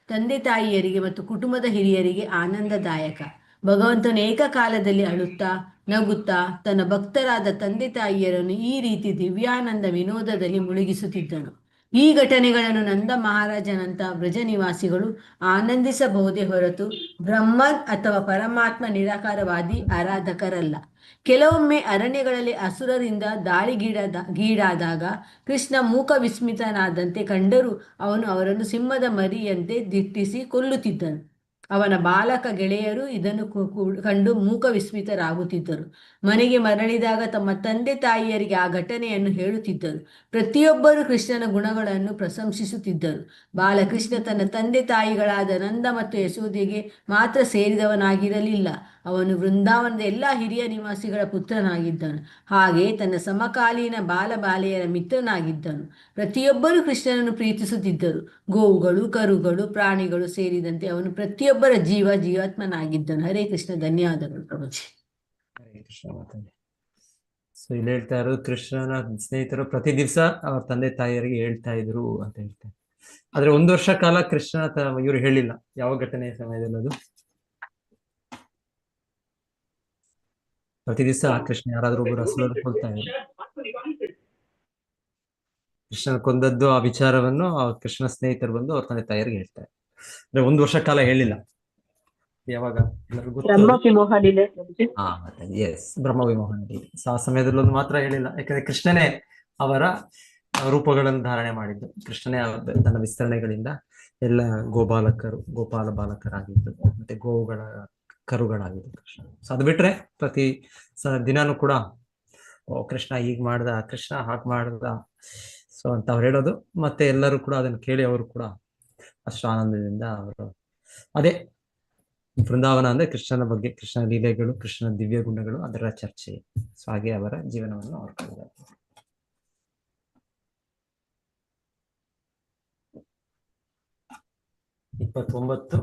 ತಂದೆ ತಾಯಿಯರಿಗೆ ಮತ್ತು ಕುಟುಂಬದ ಹಿರಿಯರಿಗೆ ಆನಂದದಾಯಕ. ಭಗವಂತನು ಏಕಕಾಲದಲ್ಲಿ ಅಳುತ್ತಾ ನಗುತ್ತಾ ತನ್ನ ಭಕ್ತರಾದ ತಂದೆ ತಾಯಿಯರನ್ನು ಈ ರೀತಿ ದಿವ್ಯಾನಂದ ವಿನೋದದಲ್ಲಿ ಮುಳುಗಿಸುತ್ತಿದ್ದನು. ಈ ಘಟನೆಗಳನ್ನು ನಂದ ಮಹಾರಾಜನಂತ ವ್ರಜ ನಿವಾಸಿಗಳು ಆನಂದಿಸಬಹುದೇ ಹೊರತು ಬ್ರಹ್ಮನ್ ಅಥವಾ ಪರಮಾತ್ಮ ನಿರಾಕಾರವಾದಿ ಆರಾಧಕರಲ್ಲ. ಕೆಲವೊಮ್ಮೆ ಅರಣ್ಯಗಳಲ್ಲಿ ಅಸುರರಿಂದ ದಾಳಿಗೀಡಾದಾಗ ಕೃಷ್ಣ ಮೂಕ ವಿಸ್ಮಿತನಾದಂತೆ ಕಂಡರೂ ಅವನು ಅವರನ್ನು ಸಿಂಹದ ಮರಿಯಂತೆ ದಿಟ್ಟಿಸಿ ಕೊಲ್ಲುತ್ತಿದ್ದನು. ಅವನ ಬಾಲಕ ಗೆಳೆಯರು ಇದನ್ನು ಕಂಡು ಮೂಕ ವಿಸ್ಮಿತರಾಗುತ್ತಿದ್ದರು. ಮನೆಗೆ ಮರಳಿದಾಗ ತಮ್ಮ ತಂದೆ ತಾಯಿಯರಿಗೆ ಆ ಘಟನೆಯನ್ನು ಹೇಳುತ್ತಿದ್ದರು. ಪ್ರತಿಯೊಬ್ಬರು ಕೃಷ್ಣನ ಗುಣಗಳನ್ನು ಪ್ರಶಂಸಿಸುತ್ತಿದ್ದರು. ಬಾಲಕೃಷ್ಣ ತನ್ನ ತಂದೆ ತಾಯಿಗಳಾದ ನಂದ ಮತ್ತು ಯಶೋದೆಗೆ ಮಾತ್ರ ಸೇರಿದವನಾಗಿರಲಿಲ್ಲ. ಅವನು ವೃಂದಾವನದ ಎಲ್ಲ ಹಿರಿಯ ನಿವಾಸಿಗಳ ಪುತ್ರನಾಗಿದ್ದನು. ಹಾಗೆಯೇ ತನ್ನ ಸಮಕಾಲೀನ ಬಾಲೆಯರ ಮಿತ್ರನಾಗಿದ್ದನು. ಪ್ರತಿಯೊಬ್ಬರು ಕೃಷ್ಣನನ್ನು ಪ್ರೀತಿಸುತ್ತಿದ್ದರು. ಗೋವುಗಳು, ಕರುಗಳು, ಪ್ರಾಣಿಗಳು ಸೇರಿದಂತೆ ಅವನು ಪ್ರತಿಯೊಬ್ಬರ ಜೀವಾತ್ಮನಾಗಿದ್ದನು. ಹರೇ ಕೃಷ್ಣ. ಧನ್ಯವಾದಗಳು ಪ್ರಭುಜಿ. ಹರೇ ಕೃಷ್ಣ ಮಾತಾಡಿ. ಸೊ ಇಲ್ಲಿ ಹೇಳ್ತಾ ಇರೋದು, ಕೃಷ್ಣನ ಸ್ನೇಹಿತರು ಪ್ರತಿ ದಿವಸ ಅವ್ರ ತಂದೆ ತಾಯಿಯರಿಗೆ ಹೇಳ್ತಾ ಇದ್ರು ಅಂತ ಹೇಳ್ತಾರೆ. ಆದ್ರೆ 1 ವರ್ಷ ಕಾಲ ಕೃಷ್ಣ ಇವರು ಹೇಳಿಲ್ಲ. ಯಾವ ಘಟನೆಯ ಸಮಯದಲ್ಲಿ ಅದು? ಪ್ರತಿ ದಿವಸ ಕೃಷ್ಣ ಯಾರಾದ್ರೂ ಒಬ್ಬರು ಹಸುರನ್ನು ಕೊಲ್ತಾ ಇದ್ರು. ಕೃಷ್ಣನ ಕೊಂದದ್ದು ಆ ವಿಚಾರವನ್ನು ಕೃಷ್ಣ ಸ್ನೇಹಿತರು ಬಂದು ಅವ್ರ ತಂದೆ ತಾಯಿಯರಿಗೆ ಹೇಳ್ತಾರೆ. ಅಂದ್ರೆ 1 ವರ್ಷ ಕಾಲ ಹೇಳಿಲ್ಲ. ಯಾವಾಗ? ಎಲ್ಲರಿಗೂ ಎಸ್, ಬ್ರಹ್ಮ ವಿಮೋಹನ ಲೀಲೆ. ಆ ಸಮಯದಲ್ಲಿ ಮಾತ್ರ ಹೇಳಿಲ್ಲ. ಯಾಕಂದ್ರೆ ಕೃಷ್ಣನೇ ಅವರ ರೂಪಗಳನ್ನು ಧಾರಣೆ ಮಾಡಿದ್ದು. ಕೃಷ್ಣನೇ ತನ್ನ ವಿಸ್ತರಣೆಗಳಿಂದ ಎಲ್ಲ ಗೋಪಾಲ ಬಾಲಕರಾಗಿದ್ದು, ಮತ್ತೆ ಗೋವುಗಳ ಕರುಗಳಾಗಿದ್ದು ಕೃಷ್ಣ. ಸೊ ಅದು ಬಿಟ್ರೆ ಪ್ರತಿ ದಿನಾನು ಕೂಡ ಕೃಷ್ಣ ಹೀಗ್ ಮಾಡ್ದ, ಕೃಷ್ಣ ಹಾಗೆ ಮಾಡ್ದ, ಸೊ ಅಂತ ಅವ್ರು ಹೇಳೋದು. ಮತ್ತೆ ಎಲ್ಲರೂ ಕೂಡ ಅದನ್ನು ಕೇಳಿ ಅವರು ಕೂಡ ಅಷ್ಟು ಆನಂದದಿಂದ ಅವರು, ಅದೇ ವೃಂದಾವನ ಅಂದ್ರೆ ಕೃಷ್ಣನ ಬಗ್ಗೆ, ಕೃಷ್ಣನ ಲೀಲೆಗಳು, ಕೃಷ್ಣನ ದಿವ್ಯ ಗುಣಗಳು, ಅದರ ಚರ್ಚೆ. ಸೊ ಹಾಗೆ ಅವರ ಜೀವನವನ್ನು ಅವ್ರು ಕಳೆದರು. 29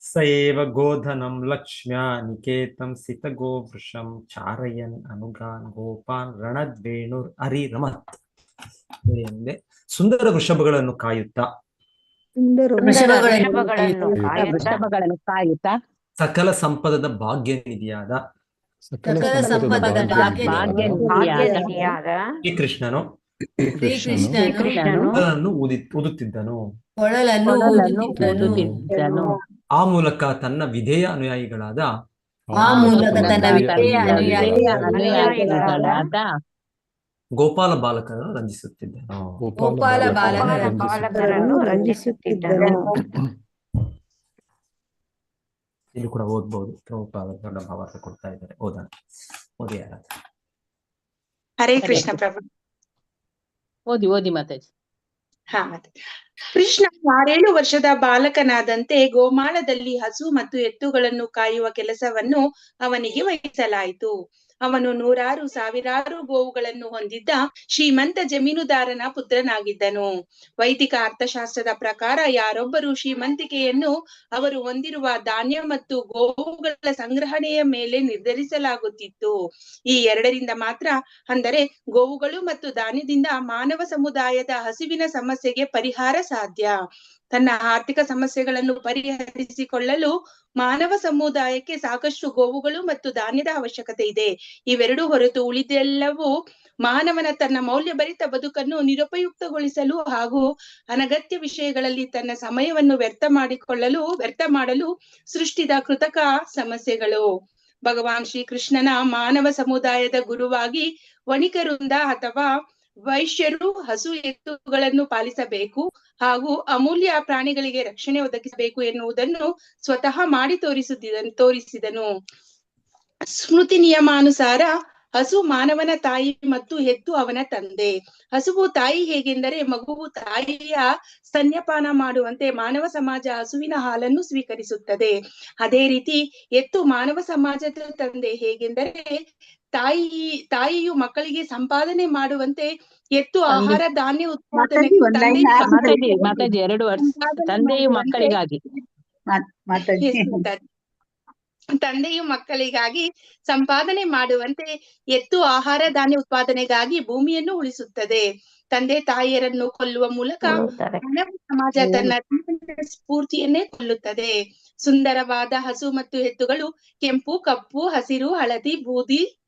ಸೈವ ಗೋಧನಂ ಲಕ್ಷ್ಮ್ಯಾ ನಿಕೇತಂ ಸಿತ ಗೋವೃಷಂ ಚಾರಯನ್ ಅನುಗಾನ್ ಗೋಪಾನ್ ರಣದ್ವೇಣುರ್ ಹರಿರಮತ್. ಸುಂದರ ವೃಷಭಗಳನ್ನು ಕಾಯುತ್ತಾ ಸಕಲ ಸಂಪದದ ಭಾಗ್ಯ ನಿಧಿಯಾದ ಶ್ರೀಕೃಷ್ಣನು ಕೊಳಲನ್ನು ಊದುತ್ತಿದ್ದನು. ಆ ಮೂಲಕ ತನ್ನ ವಿಧೇಯ ಅನುಯಾಯಿಗಳಾದ ಗೋಪಾಲ ಬಾಲಕರನ್ನು ರಂಜಿಸುತ್ತಿದ್ದನು. ಗೋಪಾಲ ಬಾಲಕರನ್ನು ರಂಜಿಸುತ್ತಿದ್ದನು. ಇಲ್ಲಿ ಕೂಡ ಓದ್ಬೋದು. ಪ್ರಭುಪಾದ ದೊಡ್ಡ ಭಾವಾರ್ಥ ಕೊಡ್ತಾ ಇದ್ದಾರೆ. ಓದೋಣ. ಓದಿ ಯಾರಾದ್ರೂ. ಹರೇ ಕೃಷ್ಣ ಪ್ರಭು. ಓದಿ ಮಾತಾಜಿ. ಹಾ ಮತ್ತೆ ಕೃಷ್ಣ 6 ವರ್ಷದ ಬಾಲಕನಾದಂತೆ ಗೋಮಾಳದಲ್ಲಿ ಹಸು ಮತ್ತು ಎತ್ತುಗಳನ್ನು ಕಾಯುವ ಕೆಲಸವನ್ನು ಅವನಿಗೆ ವಹಿಸಲಾಯಿತು. ಅವನು 100 ಸಾವಿರಾರು ಗೋವುಗಳನ್ನು ಹೊಂದಿದ್ದ ಶ್ರೀಮಂತ ಜಮೀನುದಾರನ ಪುತ್ರನಾಗಿದ್ದನು. ವೈದಿಕ ಅರ್ಥಶಾಸ್ತ್ರದ ಪ್ರಕಾರ ಯಾರೊಬ್ಬರು ಶ್ರೀಮಂತಿಕೆಯನ್ನು ಅವರು ಹೊಂದಿರುವ ಧಾನ್ಯ ಮತ್ತು ಗೋವುಗಳ ಸಂಗ್ರಹಣೆಯ ಮೇಲೆ ನಿರ್ಧರಿಸಲಾಗುತ್ತಿತ್ತು. ಈ ಎರಡರಿಂದ ಮಾತ್ರ, ಅಂದರೆ ಗೋವುಗಳು ಮತ್ತು ಧಾನ್ಯದಿಂದ ಮಾನವ ಸಮುದಾಯದ ಹಸಿವಿನ ಸಮಸ್ಯೆಗೆ ಪರಿಹಾರ ಸಾಧ್ಯ. ತನ್ನ ಆರ್ಥಿಕ ಸಮಸ್ಯೆಗಳನ್ನು ಪರಿಹರಿಸಿಕೊಳ್ಳಲು ಮಾನವ ಸಮುದಾಯಕ್ಕೆ ಸಾಕಷ್ಟು ಗೋವುಗಳು ಮತ್ತು ಧಾನ್ಯದ ಅವಶ್ಯಕತೆ ಇದೆ. ಇವೆರಡೂ ಹೊರತು ಉಳಿದೆಲ್ಲವೂ ಮಾನವನ ತನ್ನ ಮೌಲ್ಯಭರಿತ ಬದುಕನ್ನು ನಿರುಪಯುಕ್ತಗೊಳಿಸಲು ಹಾಗೂ ಅನಗತ್ಯ ವಿಷಯಗಳಲ್ಲಿ ತನ್ನ ಸಮಯವನ್ನು ವ್ಯರ್ಥ ಮಾಡಲು ಸೃಷ್ಟಿದ ಕೃತಕ ಸಮಸ್ಯೆಗಳು. ಭಗವಾನ್ ಶ್ರೀಕೃಷ್ಣನ ಮಾನವ ಸಮುದಾಯದ ಗುರುವಾಗಿ ವಣಿಕರಿಂದ ಅಥವಾ ವೈಶ್ಯರು ಹಸು ಎತ್ತುಗಳನ್ನು ಪಾಲಿಸಬೇಕು ಹಾಗೂ ಅಮೂಲ್ಯ ಪ್ರಾಣಿಗಳಿಗೆ ರಕ್ಷಣೆ ಒದಗಿಸಬೇಕು ಎನ್ನುವುದನ್ನು ಸ್ವತಃ ಮಾಡಿ ತೋರಿಸಿದನು. ಸ್ಮೃತಿ ನಿಯಮಾನುಸಾರ ಹಸು ಮಾನವನ ತಾಯಿ ಮತ್ತು ಎತ್ತು ಅವನ ತಂದೆ. ಹಸುವು ತಾಯಿ ಹೇಗೆಂದರೆ ಮಗುವು ತಾಯಿಯ ಸ್ತನ್ಯಪಾನ ಮಾಡುವಂತೆ ಮಾನವ ಸಮಾಜ ಹಸುವಿನ ಹಾಲನ್ನು ಸ್ವೀಕರಿಸುತ್ತದೆ. ಅದೇ ರೀತಿ ಎತ್ತು ಮಾನವ ಸಮಾಜದ ತಂದೆ ಹೇಗೆಂದರೆ ತಾಯಿಯು ಮಕ್ಕಳಿಗೆ ಸಂಪಾದನೆ ಮಾಡುವಂತೆ ಎತ್ತು ಆಹಾರ ಧಾನ್ಯ ಉತ್ಪಾದನೆಗೂ ಮಾತಾಜಿ 2 ವರ್ಷ ತಂದೆಯು ಮಕ್ಕಳಿಗಾಗಿ ತಂದೆಯು ಮಕ್ಕಳಿಗಾಗಿ ಸಂಪಾದನೆ ಮಾಡುವಂತೆ ಎತ್ತು ಆಹಾರ ಧಾನ್ಯ ಉತ್ಪಾದನೆಗಾಗಿ ಭೂಮಿಯನ್ನು ಉಳಿಸುತ್ತದೆ. ತಂದೆ ತಾಯಿಯರನ್ನು ಕೊಲ್ಲುವ ಮೂಲಕ ಮಾನವ ಸಮಾಜ ತನ್ನ ಸ್ಫೂರ್ತಿಯನ್ನೇ ಕೊಲ್ಲುತ್ತದೆ. ಸುಂದರವಾದ ಹಸು ಮತ್ತು ಎತ್ತುಗಳು ಕೆಂಪು, ಕಪ್ಪು, ಹಸಿರು, ಹಳದಿ,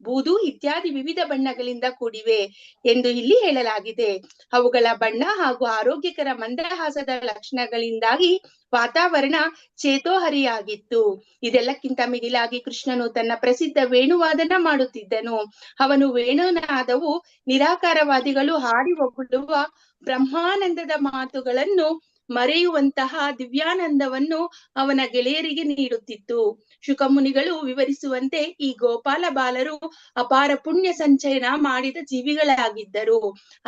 ಬೂದು ಇತ್ಯಾದಿ ವಿವಿಧ ಬಣ್ಣಗಳಿಂದ ಕೂಡಿವೆ ಎಂದು ಇಲ್ಲಿ ಹೇಳಲಾಗಿದೆ. ಅವುಗಳ ಬಣ್ಣ ಹಾಗೂ ಆರೋಗ್ಯಕರ ಮಂದಹಾಸದ ಲಕ್ಷಣಗಳಿಂದಾಗಿ ವಾತಾವರಣ ಚೇತೋಹರಿಯಾಗಿತ್ತು. ಇದೆಲ್ಲಕ್ಕಿಂತ ಮಿಗಿಲಾಗಿ ಕೃಷ್ಣನು ತನ್ನ ಪ್ರಸಿದ್ಧ ವೇಣುವಾದನ ಮಾಡುತ್ತಿದ್ದನು. ಅವನು ವೇಣುನಾದವು ನಿರಾಕಾರವಾದಿಗಳು ಹಾಡಿ ಹೊಗಳುವ ಬ್ರಹ್ಮಾನಂದದ ಮಾತುಗಳನ್ನು ಮರೆಯುವಂತಹ ದಿವ್ಯಾನಂದವನ್ನು ಅವನ ಗೆಳೆಯರಿಗೆ ನೀಡುತ್ತಿತ್ತು. ಶುಕಮುನಿಗಳು ವಿವರಿಸುವಂತೆ ಈ ಗೋಪಾಲ ಬಾಲರು ಅಪಾರ ಪುಣ್ಯ ಸಂಚಯನ ಮಾಡಿದ ಜೀವಿಗಳಾಗಿದ್ದರು.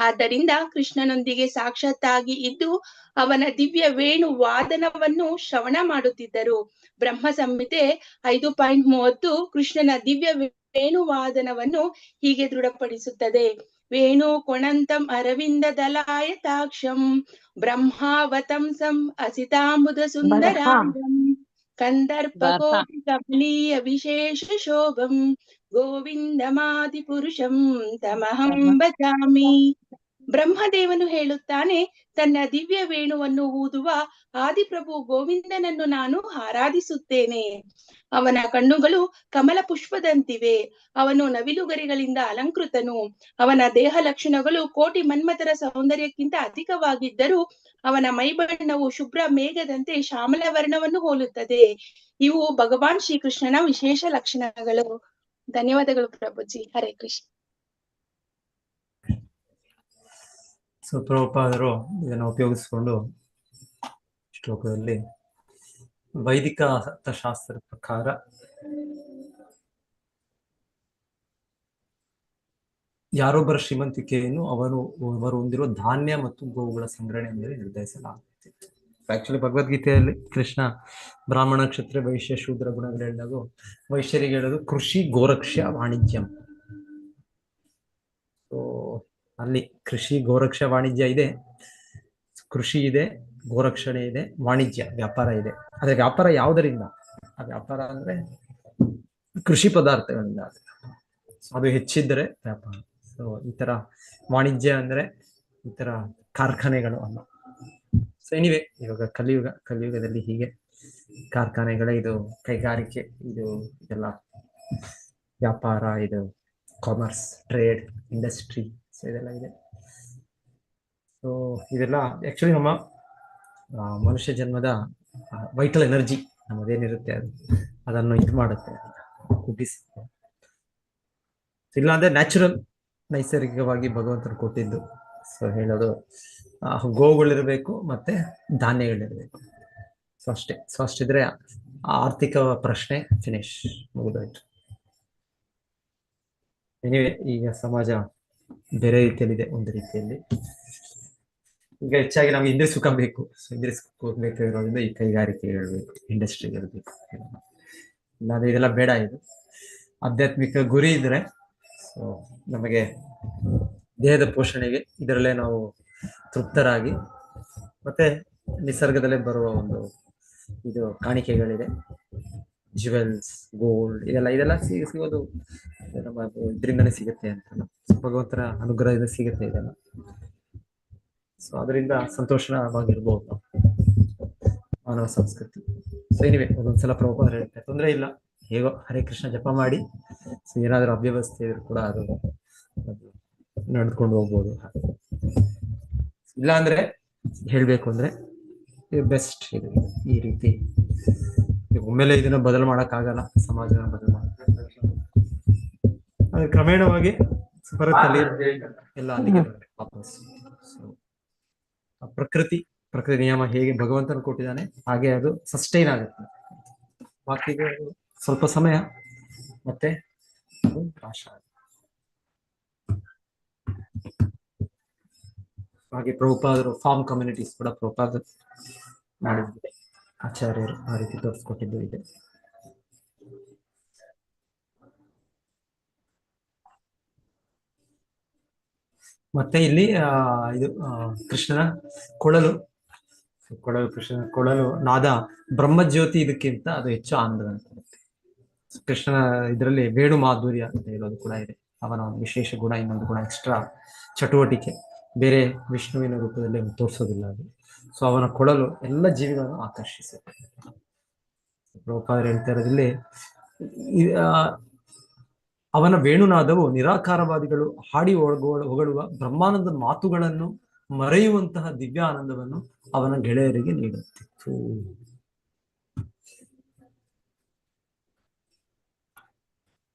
ಆದ್ದರಿಂದ ಕೃಷ್ಣನೊಂದಿಗೆ ಸಾಕ್ಷಾತ್ತಾಗಿ ಇದ್ದು ಅವನ ದಿವ್ಯ ವೇಣು ವಾದನವನ್ನು ಶ್ರವಣ ಮಾಡುತ್ತಿದ್ದರು. ಬ್ರಹ್ಮ ಸಂಹಿತೆ 5.30 ಕೃಷ್ಣನ ದಿವ್ಯ ವೇಣುವಾದನವನ್ನು ಹೀಗೆ ದೃಢಪಡಿಸುತ್ತದೆ. ವೇಣು ಕೊಣಂತಂ ಅರವಿಂದ ದಲಾಯತಾಕ್ಷಂ ಬ್ರಹ್ಮಾವತಂಸಂ ಅಸಿತಾಂಬುದ ಸುಂದರಾಂಗಂ ಕಂದರ್ಪ ಕೋಟಿ ಕಮಲೀಯ ವಿಶೇಷ ಶೋಭಂ ಗೋವಿಂದಮಾದಿ ಪುರುಷಂ ತಮಹಂ ಭಜಾಮಿ. ಬ್ರಹ್ಮದೇವನು ಹೇಳುತ್ತಾನೆ, ತನ್ನ ದಿವ್ಯ ವೇಣುವನ್ನು ಊದುವ ಆದಿಪ್ರಭು ಗೋವಿಂದನನ್ನು ನಾನು ಆರಾಧಿಸುತ್ತೇನೆ. ಅವನ ಕಣ್ಣುಗಳು ಕಮಲ ಪುಷ್ಪದಂತಿವೆ. ಅವನು ನವಿಲುಗರಿಗಳಿಂದ ಅಲಂಕೃತನು. ಅವನ ದೇಹ ಲಕ್ಷಣಗಳು ಕೋಟಿ ಮನ್ಮಥರ ಸೌಂದರ್ಯಕ್ಕಿಂತ ಅಧಿಕವಾಗಿದ್ದರೂ ಅವನ ಮೈಬಣ್ಣವು ಶುಭ್ರ ಮೇಘದಂತೆ ಶ್ಯಾಮಲ ವರ್ಣವನ್ನು ಹೋಲುತ್ತದೆ. ಇವು ಭಗವಾನ್ ಶ್ರೀಕೃಷ್ಣನ ವಿಶೇಷ ಲಕ್ಷಣಗಳು. ಧನ್ಯವಾದಗಳು ಪ್ರಭುಜಿ. ಹರೇ ಕೃಷ್ಣ. ಸೊ ಪ್ರಭುಪಾದರು ಇದನ್ನು ಉಪಯೋಗಿಸಿಕೊಂಡು ಶ್ಲೋಕದಲ್ಲಿ ವೈದಿಕ ಅರ್ಥಶಾಸ್ತ್ರದ ಪ್ರಕಾರ ಯಾರೊಬ್ಬರ ಶ್ರೀಮಂತಿಕೆಯನ್ನು ಅವರು ಹೊಂದಿರುವ ಧಾನ್ಯ ಮತ್ತು ಗೋವುಗಳ ಸಂಗ್ರಹಣೆ ಮೇಲೆ ನಿರ್ಧರಿಸಲಾಗುತ್ತಿತ್ತು. ಆಕ್ಚುಲಿ ಭಗವದ್ಗೀತೆಯಲ್ಲಿ ಕೃಷ್ಣ ಬ್ರಾಹ್ಮಣ, ಕ್ಷತ್ರಿಯ, ವೈಶ್ಯ, ಶೂದ್ರ ಗುಣಗಳು ಹೇಳಿದಾಗ ವೈಶ್ಯರಿಗೆ ಹೇಳೋದು ಕೃಷಿ, ಗೋರಕ್ಷ್ಯ, ವಾಣಿಜ್ಯಂ. ಸೊ ಅಲ್ಲಿ ಕೃಷಿ, ಗೋರಕ್ಷ, ವಾಣಿಜ್ಯ ಇದೆ. ಕೃಷಿ ಇದೆ, ಗೋರಕ್ಷಣೆ ಇದೆ, ವಾಣಿಜ್ಯ ವ್ಯಾಪಾರ ಇದೆ. ಆದ್ರೆ ವ್ಯಾಪಾರ ಯಾವುದರಿಂದ? ಆ ವ್ಯಾಪಾರ ಅಂದ್ರೆ ಕೃಷಿ ಪದಾರ್ಥಗಳಿಂದ. ಅದು ಹೆಚ್ಚಿದ್ರೆ ವ್ಯಾಪಾರ. ಸೊ ಈ ತರ ವಾಣಿಜ್ಯ ಅಂದ್ರೆ ಈ ತರ ಕಾರ್ಖಾನೆಗಳು ಅಲ್ಲ. ಸೊ ಎನಿವೆ, ಇವಾಗ ಕಲಿಯುಗದಲ್ಲಿ ಹೀಗೆ ಕಾರ್ಖಾನೆಗಳೇ ಇದು ಕೈಗಾರಿಕೆ, ಇದೆಲ್ಲ ವ್ಯಾಪಾರ, ಇದು ಕಾಮರ್ಸ್, ಟ್ರೇಡ್, ಇಂಡಸ್ಟ್ರಿ, ಸೊ ಇದೆಲ್ಲ ಇದೆ. ಸೊ ಇದೆಲ್ಲ ಆಕ್ಚುಲಿ ನಮ್ಮ ಮನುಷ್ಯ ಜನ್ಮದ ವೈಟಲ್ ಎನರ್ಜಿ ನಮ್ಮದೇನಿರುತ್ತೆ ಅದನ್ನು ಇದು ಮಾಡುತ್ತೆ, ಕುಗ್ಗಿಸುತ್ತೆ. ಇಲ್ಲಾಂದ್ರೆ ನ್ಯಾಚುರಲ್ ನೈಸರ್ಗಿಕವಾಗಿ ಭಗವಂತನು ಕೊಟ್ಟಿದ್ದು. ಸೊ ಹೇಳೋದು ಗೋವುಗಳಿರ್ಬೇಕು ಮತ್ತೆ ಧಾನ್ಯಗಳಿರ್ಬೇಕು. ಸೊ ಅಷ್ಟೇ. ಸೊ ಅಷ್ಟಿದ್ರೆ ಆರ್ಥಿಕ ಪ್ರಶ್ನೆ ಫಿನಿಶ್, ಮುಗಿದೋಯ್ತು. ಎನಿವೆ, ಈಗ ಸಮಾಜ ಬೇರೆ ರೀತಿಯಲ್ಲಿದೆ. ಒಂದು ರೀತಿಯಲ್ಲಿ ಈಗ ಹೆಚ್ಚಾಗಿ ನಮ್ಗೆ ಇಂದ್ರಿಯ ಸುಖ ಬೇಕು. ಸೊ ಇಂದ್ರಿಯ ಸುಖ ಬೇಕಾಗಿರೋದ್ರಿಂದ ಈ ಕೈಗಾರಿಕೆಗಳು ಬೇಕು, ಇಂಡಸ್ಟ್ರಿಗಳು ಬೇಕು. ಇಲ್ಲಾಂದ್ರೆ ಇದೆಲ್ಲ ಬೇಡ. ಇದು ಆಧ್ಯಾತ್ಮಿಕ ಗುರಿ ಇದ್ರೆ ಸೊ ನಮಗೆ ದೇಹದ ಪೋಷಣೆಗೆ ಇದರಲ್ಲೇ ನಾವು ತೃಪ್ತರಾಗಿ, ಮತ್ತೆ ನಿಸರ್ಗದಲ್ಲೇ ಬರುವ ಒಂದು ಇದು ಕಾಣಿಕೆಗಳಿದೆ, ಜ್ಯುವೆಲ್ಸ್, ಗೋಲ್ಡ್, ಇದೆಲ್ಲ ಸಿಗೋದು ನಮ್ಮ ಇದರಿಂದನೇ ಸಿಗುತ್ತೆ ಅಂತ, ಭಗವಂತನ ಅನುಗ್ರಹದಿಂದ ಸಿಗುತ್ತೆ ಇದೆಲ್ಲ. ಸೊ ಅದರಿಂದ ಸಂತೋಷವಾಗಿರ್ಬೋದು ನಾವು, ಮಾನವ ಸಂಸ್ಕೃತಿ. ಸೊ ಏನಿವೆ, ಒಂದೊಂದ್ಸಲ ಪ್ರಭುಪಾದ ಹೇಳ್ತಾರೆ, ತೊಂದರೆ ಇಲ್ಲ, ಹೇಗೋ ಹರೇ ಕೃಷ್ಣ ಜಪ ಮಾಡಿ. ಸೊ ಏನಾದರೂ ಅವ್ಯವಸ್ಥೆ ಇದ್ರೂ ಕೂಡ ಅದು ನಡೆದುಕೊಂಡು ಹೋಗ್ಬೋದು. ಇಲ್ಲ ಅಂದ್ರೆ ಹೇಳ್ಬೇಕು ಅಂದ್ರೆ ಬೆಸ್ಟ್ ಇದು. ಈ ರೀತಿ ಒಮ್ಮೆಲೆ ಇದನ್ನ ಬದಲು ಮಾಡಕ್ಕಾಗಲ್ಲ, ಸಮಾಜನ ಬದಲು ಮಾಡಕ್ಕೆ ಕ್ರಮೇಣವಾಗಿ ಬರುತ್ತಲ್ಲಿ ಎಲ್ಲ ಅಲ್ಲಿಗೆ ಬರ್ಬೇಕು ವಾಪಸ್. ಪ್ರಕೃತಿ ನಿಯಮ ಹೇಗೆ ಭಗವಂತನ ಕೊಟ್ಟಿದ್ದಾನೆ ಹಾಗೆ ಅದು ಸಸ್ಟೈನ್ ಆಗುತ್ತೆ. ಬಾಕಿಗೆ ಸ್ವಲ್ಪ ಸಮಯ ಮತ್ತೆ ಅದು ನಾಶ ಆಗುತ್ತೆ. ಹಾಗೆ ಪ್ರಭುಪಾದರು ಫಾರ್ಮ್ ಕಮ್ಯುನಿಟೀಸ್ ಕೂಡ ಪ್ರಭುಪಾದ ಮಾಡಿದ್ದಾರೆ, ಆಚಾರ್ಯರು ಆ ರೀತಿ ತೋರಿಸ್ಕೊಟ್ಟಿದ್ದು ಇದೆ. ಮತ್ತೆ ಇಲ್ಲಿ ಇದು ಕೃಷ್ಣನ ಕೊಳಲು ಕೃಷ್ಣನ ಕೊಳಲು ನಾದ ಬ್ರಹ್ಮಜ್ಯೋತಿ ಇದಕ್ಕಿಂತ ಅದು ಹೆಚ್ಚು ಆನಂದ ಕೊಡುತ್ತೆ. ಕೃಷ್ಣನ ಇದರಲ್ಲಿ ವೇಣು ಮಾಧುರ್ಯ ಅಂತ ಹೇಳೋದು ಕೂಡ ಇದೆ. ಅವನ ಒಂದು ವಿಶೇಷ ಗುಣ, ಇನ್ನೊಂದು ಗುಣ ಎಕ್ಸ್ಟ್ರಾ ಚಟುವಟಿಕೆ, ಬೇರೆ ವಿಷ್ಣುವಿನ ರೂಪದಲ್ಲಿ ತೋರಿಸೋದಿಲ್ಲ ಅದು. ಸೊ ಅವನ ಕೊಳಲು ಎಲ್ಲ ಜೀವಿಗಳನ್ನು ಆಕರ್ಷಿಸುತ್ತೆ. ಪ್ರಭುಪಾದರು ಹೇಳ್ತಾ ಇರೋದ್ರಲ್ಲಿ ಅವನ ವೇಣುನಾದವು ನಿರಾಕಾರವಾದಿಗಳು ಹಾಡಿ ಹೊಗಳುವ ಬ್ರಹ್ಮಾನಂದ ಮಾತುಗಳನ್ನು ಮರೆಯುವಂತಹ ದಿವ್ಯ ಆನಂದವನ್ನು ಅವನ ಗೆಳೆಯರಿಗೆ ನೀಡುತ್ತಿತ್ತು.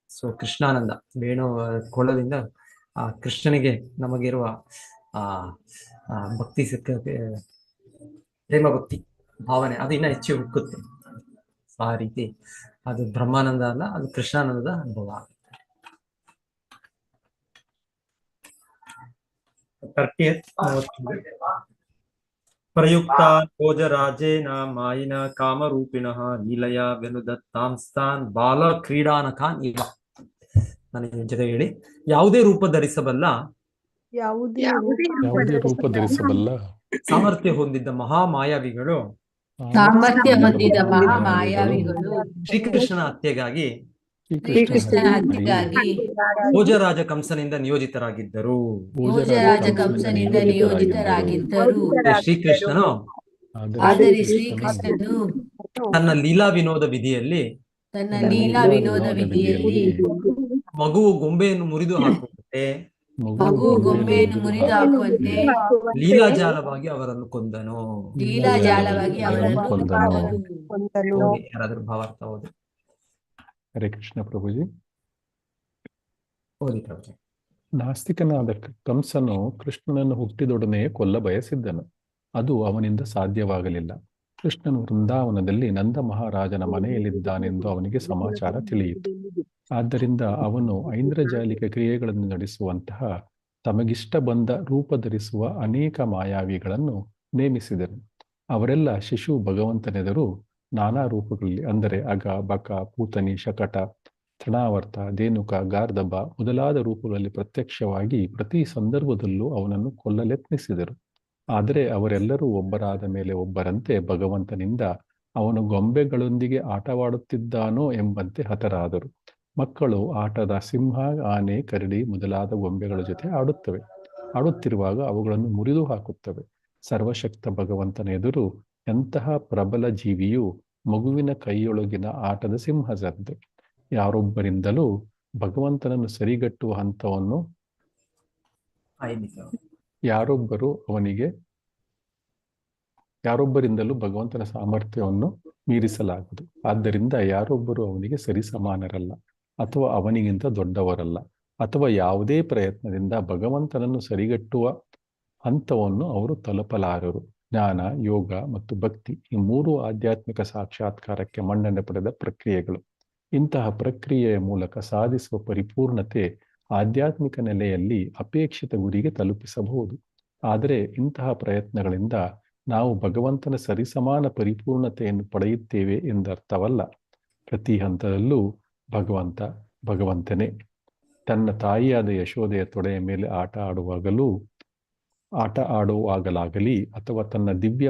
ಸೊ ಕೃಷ್ಣಾನಂದ ವೇಣು ಕೊಳದಿಂದ ಆ ಕೃಷ್ಣನಿಗೆ ನಮಗಿರುವ ಭಕ್ತಿ ಪ್ರೇಮ ಭಕ್ತಿ ಭಾವನೆ ಅದು ಇನ್ನ ಹೆಚ್ಚು ಹುಕ್ಕುತ್ತೆ. ಆ ರೀತಿ ಅದು ಬ್ರಹ್ಮಾನಂದ ಅಲ್ಲ, ಅದು ಕೃಷ್ಣಾನಂದದ ಅನುಭವ ಆಗುತ್ತೆ. ಪ್ರಯುಕ್ತ ಭೋಜರಾಜೇನ ಮಾಯಿನ ಕಾಮರೂಪಿಣಃ ಲೀಲಯ ವೆನುದತ್ತಾಂಸ್ತಾನ್ ಬಾಲ ಕ್ರೀಡಾನಕಾನ್ ಇವ. ನನಗೆ ಜೊತೆ ಹೇಳಿ, ಯಾವುದೇ ರೂಪ ಧರಿಸಬಲ್ಲ ಸಾಮರ್ಥ್ಯ ಹೊಂದಿದ್ದ ಮಹಾಮಾಯಾವಿಗಳು ಶ್ರೀಕೃಷ್ಣನ ಹತ್ಯೆಗಾಗಿ ಭೋಜರಾಜ ಕಂಸನಿಂದ ನಿಯೋಜಿತರಾಗಿದ್ದರು. ಶ್ರೀಕೃಷ್ಣನು ತನ್ನ ಲೀಲಾ ವಿನೋದ ವಿಧಿಯಲ್ಲಿ ಮಗುವು ಗೊಂಬೆಯನ್ನು ಮುರಿದು ಹಾಕುವಂತೆ ಲೀಲಾಜಾಲವಾಗಿ ಅವರನ್ನು ಕೊಂದನು. ಯಾರಾದ್ರೂ ಭಾವಾರ್ಥ ಓದಿ. ಹರೇ ಕೃಷ್ಣ ಪ್ರಭುಜಿ. ಓದಿ ಪ್ರಭುಜಿ. ನಾಸ್ತಿಕನಾದ ಕಂಸನು ಕೃಷ್ಣನನ್ನು ಹುಟ್ಟಿದೊಡನೆ ಕೊಲ್ಲ ಬಯಸಿದ್ದನು. ಅದು ಅವನಿಂದ ಸಾಧ್ಯವಾಗಲಿಲ್ಲ. ಕೃಷ್ಣನು ವೃಂದಾವನದಲ್ಲಿ ನಂದ ಮಹಾರಾಜನ ಮನೆಯಲ್ಲಿದ್ದಾನೆಂದು ಅವನಿಗೆ ಸಮಾಚಾರ ತಿಳಿಯಿತು. ಆದ್ದರಿಂದ ಅವನು ಐಂದ್ರಜಾಲಿಕ ಕ್ರಿಯೆಗಳನ್ನು ನಡೆಸುವಂತಹ ತಮಗಿಷ್ಟ ಬಂದ ರೂಪ ಧರಿಸುವ ಅನೇಕ ಮಾಯಾವಿಗಳನ್ನು ನೇಮಿಸಿದನು. ಅವರೆಲ್ಲ ಶಿಶು ಭಗವಂತನೆದರು ನಾನಾ ರೂಪಗಳಲ್ಲಿ, ಅಂದರೆ ಅಗ, ಬಕ, ಪೂತನಿ, ಶಕಟ, ತೃಣಾವರ್ತ, ಧೇನುಕ, ಗಾರ್ಧಬ ಮೊದಲಾದ ರೂಪಗಳಲ್ಲಿ ಪ್ರತ್ಯಕ್ಷವಾಗಿ ಪ್ರತಿ ಸಂದರ್ಭದಲ್ಲೂ ಅವನನ್ನು ಕೊಲ್ಲಲೆತ್ನಿಸಿದರು. ಆದರೆ ಅವರೆಲ್ಲರೂ ಒಬ್ಬರಾದ ಮೇಲೆ ಒಬ್ಬರಂತೆ ಭಗವಂತನಿಂದ ಅವನು ಗೊಂಬೆಗಳೊಂದಿಗೆ ಆಟವಾಡುತ್ತಿದ್ದಾನೋ ಎಂಬಂತೆ ಹತರಾದರು. ಮಕ್ಕಳು ಆಟದ ಸಿಂಹ, ಆನೆ, ಕರಡಿ ಮೊದಲಾದ ಗೊಂಬೆಗಳ ಜೊತೆ ಆಡುತ್ತಿರುವಾಗ ಅವುಗಳನ್ನು ಮುರಿದು ಹಾಕುತ್ತವೆ. ಸರ್ವಶಕ್ತ ಭಗವಂತನ ಎದುರು ಎಂತಹ ಪ್ರಬಲ ಜೀವಿಯು ಮಗುವಿನ ಕೈಯೊಳಗಿನ ಆಟದ ಸಿಂಹದಂತೆ. ಯಾರೊಬ್ಬರಿಂದಲೂ ಭಗವಂತನನ್ನು ಸರಿಗಟ್ಟುವ ಹಂತವನ್ನು ಯಾರೊಬ್ಬರಿಂದಲೂ ಭಗವಂತನ ಸಾಮರ್ಥ್ಯವನ್ನು ಮೀರಿಸಲಾಗದು. ಆದ್ದರಿಂದ ಯಾರೊಬ್ಬರು ಅವನಿಗೆ ಸರಿ ಸಮಾನರಲ್ಲ ಅಥವಾ ಅವನಿಗಿಂತ ದೊಡ್ಡವರಲ್ಲ. ಅಥವಾ ಯಾವುದೇ ಪ್ರಯತ್ನದಿಂದ ಭಗವಂತನನ್ನು ಸರಿಗಟ್ಟುವ ಹಂತವನ್ನು ಅವರು ತಲುಪಲಾರರು. ಜ್ಞಾನ, ಯೋಗ ಮತ್ತು ಭಕ್ತಿ ಈ ಮೂರು ಆಧ್ಯಾತ್ಮಿಕ ಸಾಕ್ಷಾತ್ಕಾರಕ್ಕೆ ಮನ್ನಣೆ ಪಡೆದ ಪ್ರಕ್ರಿಯೆಗಳು. ಇಂತಹ ಪ್ರಕ್ರಿಯೆಯ ಮೂಲಕ ಸಾಧಿಸುವ ಪರಿಪೂರ್ಣತೆ ಆಧ್ಯಾತ್ಮಿಕ ನೆಲೆಯಲ್ಲಿ ಅಪೇಕ್ಷಿತ ಗುರಿಗೆ ತಲುಪಿಸಬಹುದು. ಆದರೆ ಇಂತಹ ಪ್ರಯತ್ನಗಳಿಂದ ನಾವು ಭಗವಂತನ ಸರಿಸಮಾನ ಪರಿಪೂರ್ಣತೆಯನ್ನು ಪಡೆಯುತ್ತೇವೆ ಎಂದರ್ಥವಲ್ಲ. ಪ್ರತಿ ಹಂತದಲ್ಲೂ ಭಗವಂತನೇ. ತನ್ನ ತಾಯಿಯಾದ ಯಶೋದೆಯ ತೊಡೆಯ ಮೇಲೆ ಆಟ ಆಡುವಾಗಲಾಗಲಿ ಅಥವಾ ತನ್ನ ದಿವ್ಯ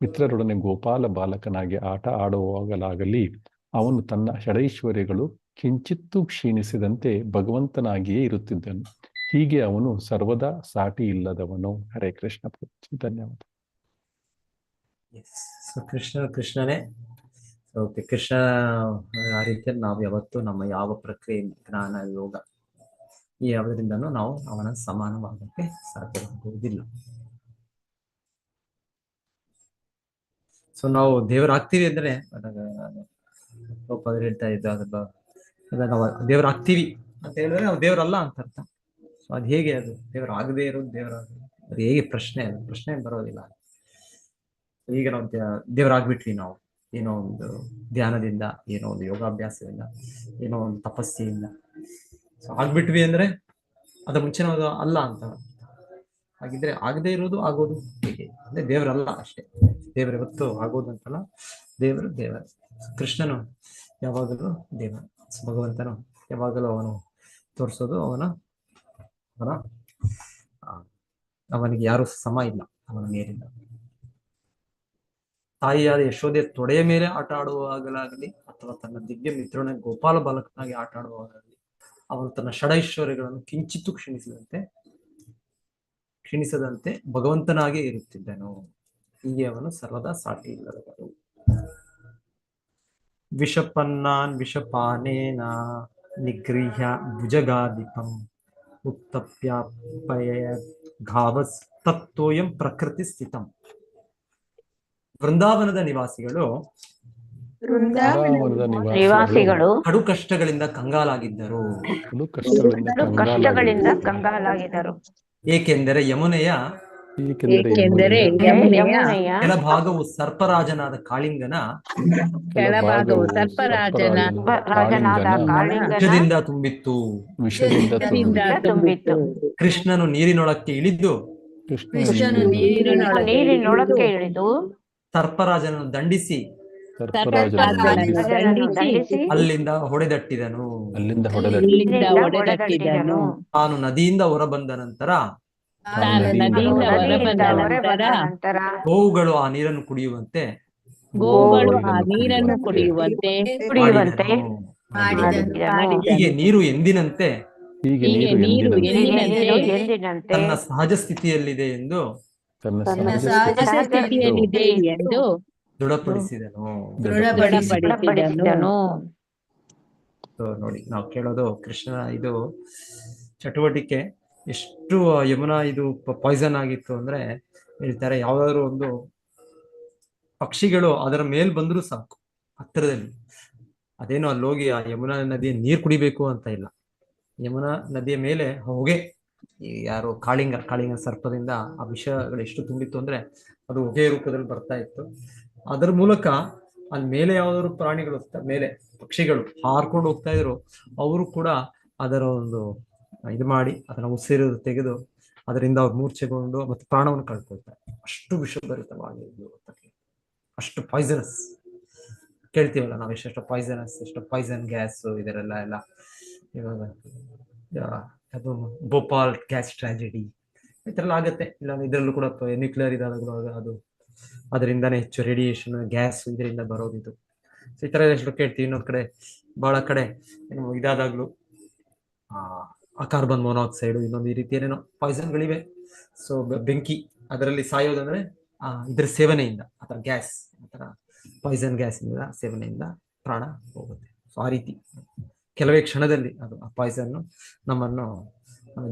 ಮಿತ್ರರೊಡನೆ ಗೋಪಾಲ ಬಾಲಕನಾಗಿ ಆಟ ಆಡುವಾಗಲಾಗಲಿ ಅವನು ತನ್ನ ಷಡೈಶ್ವರ್ಯಗಳು ಕಿಂಚಿತ್ತೂ ಕ್ಷೀಣಿಸಿದಂತೆ ಭಗವಂತನಾಗಿಯೇ ಇರುತ್ತಿದ್ದನು. ಹೀಗೆ ಅವನು ಸರ್ವದಾ ಸಾಟಿ ಇಲ್ಲದವನು. ಹರೇ ಕೃಷ್ಣ. ಧನ್ಯವಾದ. ಕೃಷ್ಣನೇ. ಕೃಷ್ಣ ಆ ರೀತಿಯಲ್ಲಿ ನಾವು ಯಾವತ್ತು ನಮ್ಮ ಯಾವ ಪ್ರಕ್ರಿಯೆ, ಜ್ಞಾನ, ಯೋಗ ಈ ಯಾವುದರಿಂದನೂ ನಾವು ಅವನ ಸಮಾನವಾಗಕ್ಕೆ ಸಾಧ್ಯವಾಗುವುದಿಲ್ಲ. ಸೊ ನಾವು ದೇವರಾಗ್ತೀವಿ ಅಂದ್ರೆ ಹೇಳ್ತಾ ಇದ್ದ ನಾವು ದೇವರಾಗ್ತೀವಿ ಅಂತ ಹೇಳಿದ್ರೆ ನಾವು ದೇವರಲ್ಲ ಅಂತ ಅರ್ಥ. ಸೊ ಅದು ಹೇಗೆ ಅದು ದೇವರಾಗದೇ ಇರೋದು ಅದು ಹೇಗೆ ಪ್ರಶ್ನೆ ಬರೋದಿಲ್ಲ. ಈಗ ನಾವು ದೇವರಾಗ್ಬಿಟ್ವಿ, ನಾವು ಏನೋ ಒಂದು ಧ್ಯಾನದಿಂದ, ಏನೋ ಒಂದು ಯೋಗಾಭ್ಯಾಸದಿಂದ, ಏನೋ ಒಂದು ತಪಸ್ಸಿಯಿಂದ ಸೊ ಆಗ್ಬಿಟ್ವಿ ಅಂದ್ರೆ ಅದ್ರ ಮುಂಚೆ ನಾವು ಅಲ್ಲ ಅಂತ. ಹಾಗಿದ್ರೆ ಆಗದೆ ಇರೋದು ಆಗೋದು ಹೇಗೆ ಅಂದ್ರೆ ದೇವರಲ್ಲ ಅಷ್ಟೇ. ದೇವರು ಯಾವತ್ತು ಆಗೋದು ಅಂತಲ್ಲ, ದೇವರು ದೇವರ. ಕೃಷ್ಣನು ಯಾವಾಗಲೂ ದೇವ, ಭಗವಂತನು ಯಾವಾಗಲೂ ಅವನು ತೋರಿಸೋದು ಅವನಿಗೆ ಯಾರು ಸಮ ಇಲ್ಲ ಅವನ ಮೇಲಿಂದ. ತಾಯಿಯಾದ ಯಶೋದೆ ತೊಡೆಯ ಮೇಲೆ ಆಟ ಆಡುವಾಗಲಾಗಲಿ ಅಥವಾ ತನ್ನ ದಿವ್ಯ ಮಿತ್ರನ ಗೋಪಾಲ ಬಾಲಕನಾಗಿ ಆಟ ಆಡುವಾಗಲಾಗಲಿ ಅವನು ತನ್ನ ಷಡೈಶ್ವರ್ಯಗಳನ್ನು ಕಿಂಚಿತ್ತೂ ಕ್ಷೀಣಿಸದಂತೆ ಭಗವಂತನಾಗೇ ಇರುತ್ತಿದ್ದನು. ಹೀಗೆ ಅವನು ಸರ್ವದಾ ಸಾಟಿ ಇಲ್ಲದವರು. ವಿಷಪನ್ನಾನ್ ವಿಷಪಾನೇನ ನಿಗೃಹ್ಯ ಭುಜಗಾದಿಪಂ ಉತ್ತಪ್ಯಾಪಯ ಘಾವಸ್ತತ್ತೋಯಂ ಪ್ರಕೃತಿ ಸ್ಥಿತಂ. ವೃಂದಾವನದ ನಿವಾಸಿಗಳು ಕಡು ಕಷ್ಟಗಳಿಂದ ಕಂಗಾಲಾಗಿದ್ದರು. ಏಕೆಂದರೆ ಯಮುನೆಯ ಕೆಳಭಾಗವು ಸರ್ಪರಾಜನಾದ ಕಾಳಿಂಗನ ವಿಷದಿಂದ ತುಂಬಿತ್ತು. ಕೃಷ್ಣನು ನೀರಿನೊಳಕ್ಕೆ ಇಳಿದು ಸರ್ಪರಾಜನನ್ನು ದಂಡಿಸಿ ಅಲ್ಲಿಂದ ಹೊಡೆದಟ್ಟಿದನು. ತಾನು ನದಿಯಿಂದ ಹೊರಬಂದ ನಂತರ ಗೋವುಗಳು ಆ ನೀರನ್ನು ಕುಡಿಯುವಂತೆ ಹೀಗೆ ನೀರು ಎಂದಿನಂತೆ ತನ್ನ ಸಹಜ ಸ್ಥಿತಿಯಲ್ಲಿದೆ ಎಂದು ದೃಢಪಡಿಸಿದನು. ನೋಡಿ, ನಾವು ಕೇಳೋದು ಕೃಷ್ಣನ ಇದು ಚಟುವಟಿಕೆ ಎಷ್ಟು ಯಮುನಾ ಇದು ಪಾಯ್ಸನ್ ಆಗಿತ್ತು ಅಂದ್ರೆ ಹೇಳ್ತಾರೆ, ಯಾವ್ದಾದ್ರು ಒಂದು ಪಕ್ಷಿಗಳು ಅದರ ಮೇಲ್ ಬಂದ್ರು ಸಾಕು ಹತ್ತಿರದಲ್ಲಿ, ಅದೇನೋ ಅಲ್ಲಿ ಹೋಗಿ ಆ ಯಮುನಾ ನದಿಯ ನೀರ್ ಕುಡಿಬೇಕು ಅಂತ ಇಲ್ಲ. ಯಮುನಾ ನದಿಯ ಮೇಲೆ ಹೊಗೆ, ಯಾರು ಕಾಳಿಂಗ ಸರ್ಪದಿಂದ ಆ ವಿಷಗಳು ಎಷ್ಟು ತುಂಬಿತ್ತು ಅಂದ್ರೆ ಅದು ಹೊಗೆ ರೂಪದಲ್ಲಿ ಬರ್ತಾ ಇತ್ತು. ಅದರ ಮೂಲಕ ಅಲ್ಲಿ ಮೇಲೆ ಯಾವ್ದಾದ್ರು ಪ್ರಾಣಿಗಳು ಮೇಲೆ ಪಕ್ಷಿಗಳು ಹಾರ್ಕೊಂಡು ಹೋಗ್ತಾ ಇದ್ರು, ಅವರು ಕೂಡ ಅದರ ಒಂದು ಇದು ಮಾಡಿ ಅದನ್ನ ಉಸಿರು ತೆಗೆದು ಅದರಿಂದ ಅವ್ರು ಮೂರ್ಛೆಗೊಂಡು ಮತ್ತೆ ಪ್ರಾಣವನ್ನು ಕಳ್ಕೊಳ್ತಾರೆ. ಅಷ್ಟು ವಿಷಭರಿತವಾಗಿದ್ದು, ಅಷ್ಟು ಪಾಯ್ಸನಸ್. ಕೇಳ್ತೀವಲ್ಲ ನಾವು ಎಷ್ಟೆಷ್ಟು ಪಾಯ್ಸನಸ್, ಎಷ್ಟು ಪಾಯ್ಸನ್ ಗ್ಯಾಸ್ ಇದರೆಲ್ಲ ಇವಾಗ ಅದು ಭೋಪಾಲ್ ಗ್ಯಾಸ್ ಟ್ರಾಜಿಡಿ ಈ ತರ ಎಲ್ಲ ಆಗತ್ತೆ. ಇಲ್ಲ ಇದರಲ್ಲೂ ಕೂಡ ನ್ಯೂಕ್ಲಿಯರ್ ಇದಾದಾಗ ಅದು ಅದರಿಂದಾನೇ ಹೆಚ್ಚು ರೇಡಿಯೇಷನ್ ಗ್ಯಾಸ್ ಇದರಿಂದ ಬರೋದಿದು. ಸೊ ಈ ತರ ಎಷ್ಟು ಕೇಳ್ತೀವಿ. ಇನ್ನೊಂದ್ ಕಡೆ ಬಹಳ ಕಡೆ ಇದಾದಾಗ್ಲೂ ಕಾರ್ಬನ್ ಮೊನಾಕ್ಸೈಡ್ ಇನ್ನೊಂದು ಈ ರೀತಿ ಏನೇನೋ ಪಾಯ್ಸನ್ಗಳಿವೆ. ಸೊ ಬೆಂಕಿ ಅದರಲ್ಲಿ ಸಾಯೋದಂದ್ರೆ ಇದ್ರ ಸೇವನೆಯಿಂದ ಅಥವಾ ಗ್ಯಾಸ್ ಆತರ ಪಾಯ್ಸನ್ ಗ್ಯಾಸ್ ಇಂದ ಸೇವನೆಯಿಂದ ಪ್ರಾಣ ಹೋಗುತ್ತೆ. ಸೊ ಆ ರೀತಿ ಕೆಲವೇ ಕ್ಷಣದಲ್ಲಿ ಅದು ಆ ಪಾಯ್ಸನ್ ನಮ್ಮ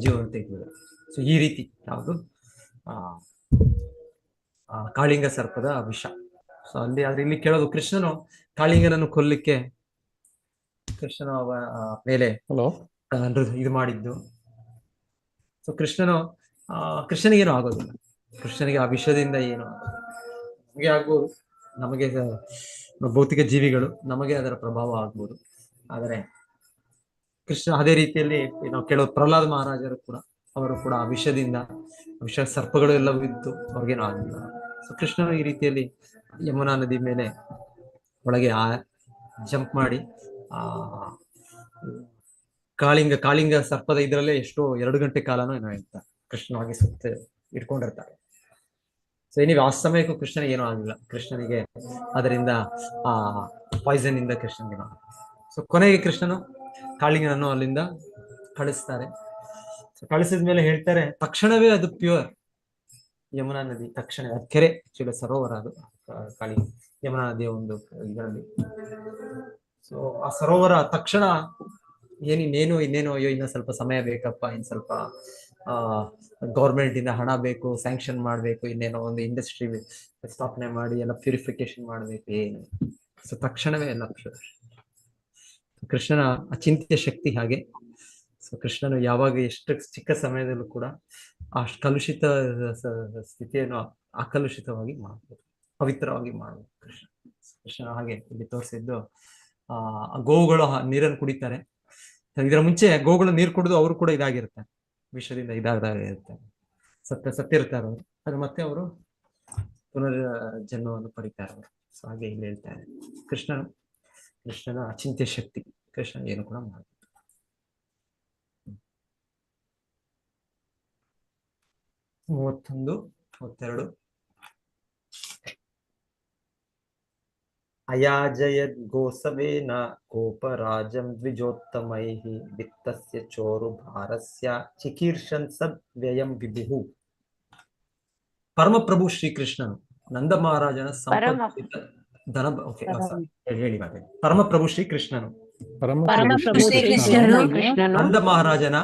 ಜೀವನ ತೆಗೆದಿದೆ. ಸೊ ಈ ರೀತಿ ಯಾವುದು ಕಾಳಿಂಗ ಸರ್ಪದ ವಿಷ. ಸೊ ಅಲ್ಲಿ ಆದ್ರೆ ಇಲ್ಲಿ ಕೇಳೋದು ಕೃಷ್ಣನು ಕಾಳಿಂಗನನ್ನು ಕೊಲ್ಲಿಕ್ಕೆ ಕೃಷ್ಣನ ಮೇಲೆ ಇದು ಮಾಡಿದ್ದು. ಸೊ ಕೃಷ್ಣನಿಗೇನು ಆಗೋದಿಲ್ಲ. ಕೃಷ್ಣನಿಗೆ ಆ ವಿಷಯದಿಂದ ಏನು ಆಗೋದಿಲ್ಲ. ನಮಗೆ ಆಗ್ಬೋದು, ನಮಗೆ ಭೌತಿಕ ಜೀವಿಗಳು, ನಮಗೆ ಅದರ ಪ್ರಭಾವ ಆಗ್ಬೋದು. ಆದರೆ ಕೃಷ್ಣ ಅದೇ ರೀತಿಯಲ್ಲಿ ನಾವು ಕೆಲವು ಪ್ರಹ್ಲಾದ ಮಹಾರಾಜರು ಕೂಡ, ಅವರು ಕೂಡ ಆ ವಿಷದಿಂದ, ವಿಷ ಸರ್ಪಗಳು ಎಲ್ಲವೂ ಇದ್ದು ಅವ್ರಿಗೇನು ಆಗಿಲ್ಲ. ಸೊ ಕೃಷ್ಣನು ಈ ರೀತಿಯಲ್ಲಿ ಯಮುನಾ ನದಿ ಮೇಲೆ ಒಳಗೆ ಜಂಪ್ ಮಾಡಿ ಕಾಳಿಂಗ ಸರ್ಪದ ಇದರಲ್ಲೇ ಎಷ್ಟೋ 2 ಗಂಟೆ ಕಾಲನೂ ಏನೋ ಇರ್ತಾರೆ, ಕೃಷ್ಣವಾಗಿ ಸುತ್ತ ಇಟ್ಕೊಂಡಿರ್ತಾರೆ. ಸೊ ಏನಿವೆ ಆ ಸಮಯಕ್ಕೂ ಕೃಷ್ಣನಿಗೆ ಏನೂ ಆಗಿಲ್ಲ. ಕೃಷ್ಣನಿಗೆ ಅದರಿಂದ ಪಾಯ್ಸನ್ ಇಂದ ಕೃಷ್ಣನಿಗೆ. ಸೊ ಕೊನೆಗೆ ಕೃಷ್ಣನು ಕಾಳಿಂಗನನ್ನು ಅಲ್ಲಿಂದ ಕಳಿಸ್ತಾರೆ. ಕಳಿಸಿದ ಮೇಲೆ ಹೇಳ್ತಾರೆ, ತಕ್ಷಣವೇ ಅದು ಪ್ಯೂರ್ ಯಮುನಾ ನದಿ, ತಕ್ಷಣ ಅದು ಕೆರೆ, ಆಕ್ಚುಲಿ ಸರೋವರ ಅದು ಯಮುನಾ ನದಿಯ ಒಂದು ಇದರಲ್ಲಿ. ಸೊ ಆ ಸರೋವರ ತಕ್ಷಣ ಇನ್ನೇನು ಅಯ್ಯೋ ಇನ್ನ ಸ್ವಲ್ಪ ಸಮಯ ಬೇಕಪ್ಪ, ಇನ್ ಸ್ವಲ್ಪ ಗೌರ್ಮೆಂಟ್ ಇಂದ ಹಣ ಬೇಕು, ಸ್ಯಾಂಕ್ಷನ್ ಮಾಡ್ಬೇಕು, ಇನ್ನೇನೋ ಒಂದು ಇಂಡಸ್ಟ್ರಿ ಸ್ಥಾಪನೆ ಮಾಡಿ ಎಲ್ಲ ಪ್ಯೂರಿಫಿಕೇಶನ್ ಮಾಡ್ಬೇಕು, ಏನು. ಸೊ ತಕ್ಷಣವೇ ಎಲ್ಲ ಕೃಷ್ಣನ ಅಚಿಂತ್ಯ ಶಕ್ತಿ ಹಾಗೆ. ಸೊ ಕೃಷ್ಣನು ಯಾವಾಗ ಎಷ್ಟು ಚಿಕ್ಕ ಸಮಯದಲ್ಲೂ ಕೂಡ ಆ ಕಲುಷಿತ ಸ್ಥಿತಿಯನ್ನು ಅಕಲುಷಿತವಾಗಿ ಮಾಡ್ಬೋದು, ಪವಿತ್ರವಾಗಿ ಮಾಡ್ಬೋದು ಕೃಷ್ಣ ಹಾಗೆ ಇಲ್ಲಿ ತೋರಿಸಿದ್ದು. ಗೋವುಗಳು ನೀರನ್ನು ಕುಡಿತಾರೆ. ಇದರ ಮುಂಚೆ ಗೋಗಳು ನೀರು ಕುಡಿದು ಅವರು ಕೂಡ ಇದಾಗಿರ್ತಾರೆ, ವಿಷದಿಂದ ಇದಾಗಿರ್ತಾರೆ, ಸತ್ತಿರ್ತಾರೆ ಅವರು. ಅದು ಮತ್ತೆ ಅವರು ಜನ್ಮವನ್ನು ಪಡಿತಾರೆ ಅವರು. ಸೊ ಹಾಗೆ ಇಲ್ಲಿ ಹೇಳ್ತಾರೆ, ಕೃಷ್ಣನ ಅಚಿಂತ್ಯ ಶಕ್ತಿ, ಕೃಷ್ಣ ಏನು ಕೂಡ ಮಾಡ್ತಾರೆ. 31, 32. ಅಯಾಜಯದ್ ಗೋಸವೇನ ಗೋಪರಾಜಂ ದ್ವಿಜೋತ್ತಮೈಃ ವಿತ್ತಸ್ಯ ಚೋರು ಭಾರಸ್ಯ ಚಿಕೀರ್ಷನ್ ಸದ್ ವ್ಯಯಂ ವಿಭುಃ. ಪರಮಪ್ರಭು ಶ್ರೀಕೃಷ್ಣನು ನಂದ ಮಹಾರಾಜನ ಸಂಪತ್ತಿದ್ದ ಹೇಳಿ ಪರಮಪ್ರಭು ಶ್ರೀಕೃಷ್ಣನು ನಂದ ಮಹಾರಾಜನ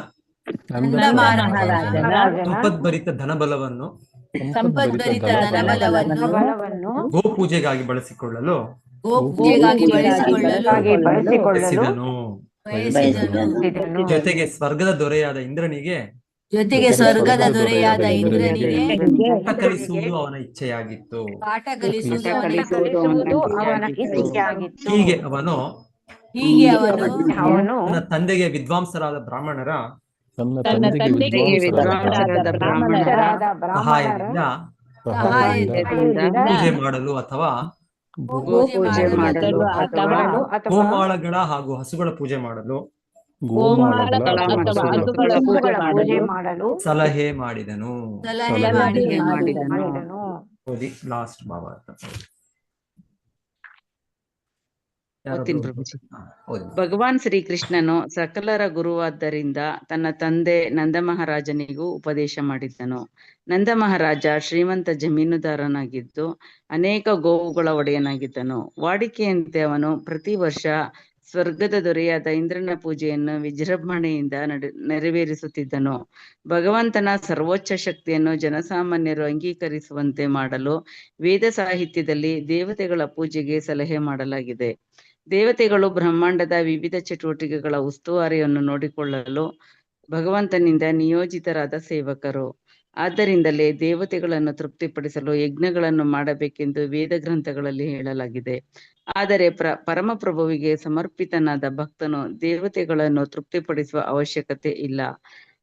ಸಂಪದ್ಭರಿತ ಧನಬಲವನ್ನು ಗೋಪೂಜೆಗಾಗಿ ಬಳಸಿಕೊಳ್ಳಲು ಜೊತೆಗೆ ಸ್ವರ್ಗದ ದೊರೆಯಾದ ಇಂದ್ರನಿಗೆ ಪಾಠ ಕಲಿಸುವುದು ಅವನ ಇಚ್ಛೆಯಾಗಿತ್ತು. ಹೀಗೆ ಅವನು ತನ್ನ ತಂದೆಗೆ ವಿದ್ವಾಂಸರಾದ ಬ್ರಾಹ್ಮಣರ ಸಹಾಯದಿಂದ ಪೂಜೆ ಮಾಡಲು ಅಥವಾ ಗೋಮಾಳಗಳ ಹಾಗೂ ಹಸುಗಳ ಪೂಜೆ ಮಾಡಲು ಸಲಹೆ ಮಾಡಿದನು. ಲಾಸ್ಟ್ ಭಾವಾರ್ಥ ಭಗವಾನ್ ಶ್ರೀಕೃಷ್ಣನು ಸಕಲರ ಗುರುವಾದ್ದರಿಂದ ತನ್ನ ತಂದೆ ನಂದ ಮಹಾರಾಜನಿಗೂ ಉಪದೇಶ ಮಾಡಿದ್ದನು. ನಂದ ಮಹಾರಾಜ ಶ್ರೀಮಂತ ಜಮೀನುದಾರನಾಗಿದ್ದು ಅನೇಕ ಗೋವುಗಳ ಒಡೆಯನಾಗಿದ್ದನು. ವಾಡಿಕೆಯಂತೆ ಅವನು ಪ್ರತಿ ವರ್ಷ ಸ್ವರ್ಗದ ದೊರೆಯಾದ ಇಂದ್ರನ ಪೂಜೆಯನ್ನು ವಿಜೃಂಭಣೆಯಿಂದ ನೆರವೇರಿಸುತ್ತಿದ್ದನು. ಭಗವಂತನ ಸರ್ವೋಚ್ಚ ಶಕ್ತಿಯನ್ನು ಜನಸಾಮಾನ್ಯರು ಅಂಗೀಕರಿಸುವಂತೆ ಮಾಡಲು ವೇದ ಸಾಹಿತ್ಯದಲ್ಲಿ ದೇವತೆಗಳ ಪೂಜೆಗೆ ಸಲಹೆ ಮಾಡಲಾಗಿದೆ. ದೇವತೆಗಳು ಬ್ರಹ್ಮಾಂಡದ ವಿವಿಧ ಚಟುವಟಿಕೆಗಳ ಉಸ್ತುವಾರಿಯನ್ನು ನೋಡಿಕೊಳ್ಳಲು ಭಗವಂತನಿಂದ ನಿಯೋಜಿತರಾದ ಸೇವಕರು. ಆದ್ದರಿಂದಲೇ ದೇವತೆಗಳನ್ನು ತೃಪ್ತಿಪಡಿಸಲು ಯಜ್ಞಗಳನ್ನು ಮಾಡಬೇಕೆಂದು ವೇದ ಗ್ರಂಥಗಳಲ್ಲಿ ಹೇಳಲಾಗಿದೆ. ಆದರೆ ಪರಮಪ್ರಭುವಿಗೆ ಸಮರ್ಪಿತನಾದ ಭಕ್ತನು ದೇವತೆಗಳನ್ನು ತೃಪ್ತಿಪಡಿಸುವ ಅವಶ್ಯಕತೆ ಇಲ್ಲ.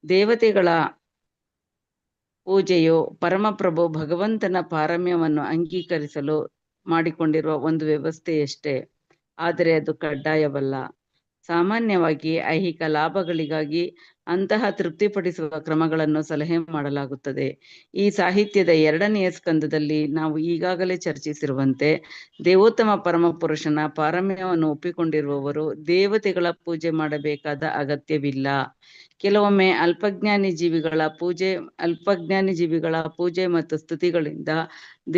ದೇವತೆಗಳ ಪೂಜೆಯು ಪರಮಪ್ರಭು ಭಗವಂತನ ಪಾರಮ್ಯವನ್ನು ಅಂಗೀಕರಿಸಲು ಮಾಡಿಕೊಂಡಿರುವ ಒಂದು ವ್ಯವಸ್ಥೆಯಷ್ಟೇ, ಆದರೆ ಅದು ಕಡ್ಡಾಯವಲ್ಲ. ಸಾಮಾನ್ಯವಾಗಿ ಐಹಿಕ ಲಾಭಗಳಿಗಾಗಿ ಅಂತಹ ತೃಪ್ತಿಪಡಿಸುವ ಕ್ರಮಗಳನ್ನು ಸಲಹೆ ಮಾಡಲಾಗುತ್ತದೆ. ಈ ಸಾಹಿತ್ಯದ 2ನೆಯ ಸ್ಕಂದದಲ್ಲಿ ನಾವು ಈಗಾಗಲೇ ಚರ್ಚಿಸಿರುವಂತೆ ದೇವೋತ್ತಮ ಪರಮಪುರುಷನ ಪಾರಮ್ಯವನ್ನು ಒಪ್ಪಿಕೊಂಡಿರುವವರು ದೇವತೆಗಳ ಪೂಜೆ ಮಾಡಬೇಕಾದ ಅಗತ್ಯವಿಲ್ಲ. ಕೆಲವೊಮ್ಮೆ ಅಲ್ಪಜ್ಞಾನಿ ಜೀವಿಗಳ ಪೂಜೆ ಮತ್ತು ಸ್ತುತಿಗಳಿಂದ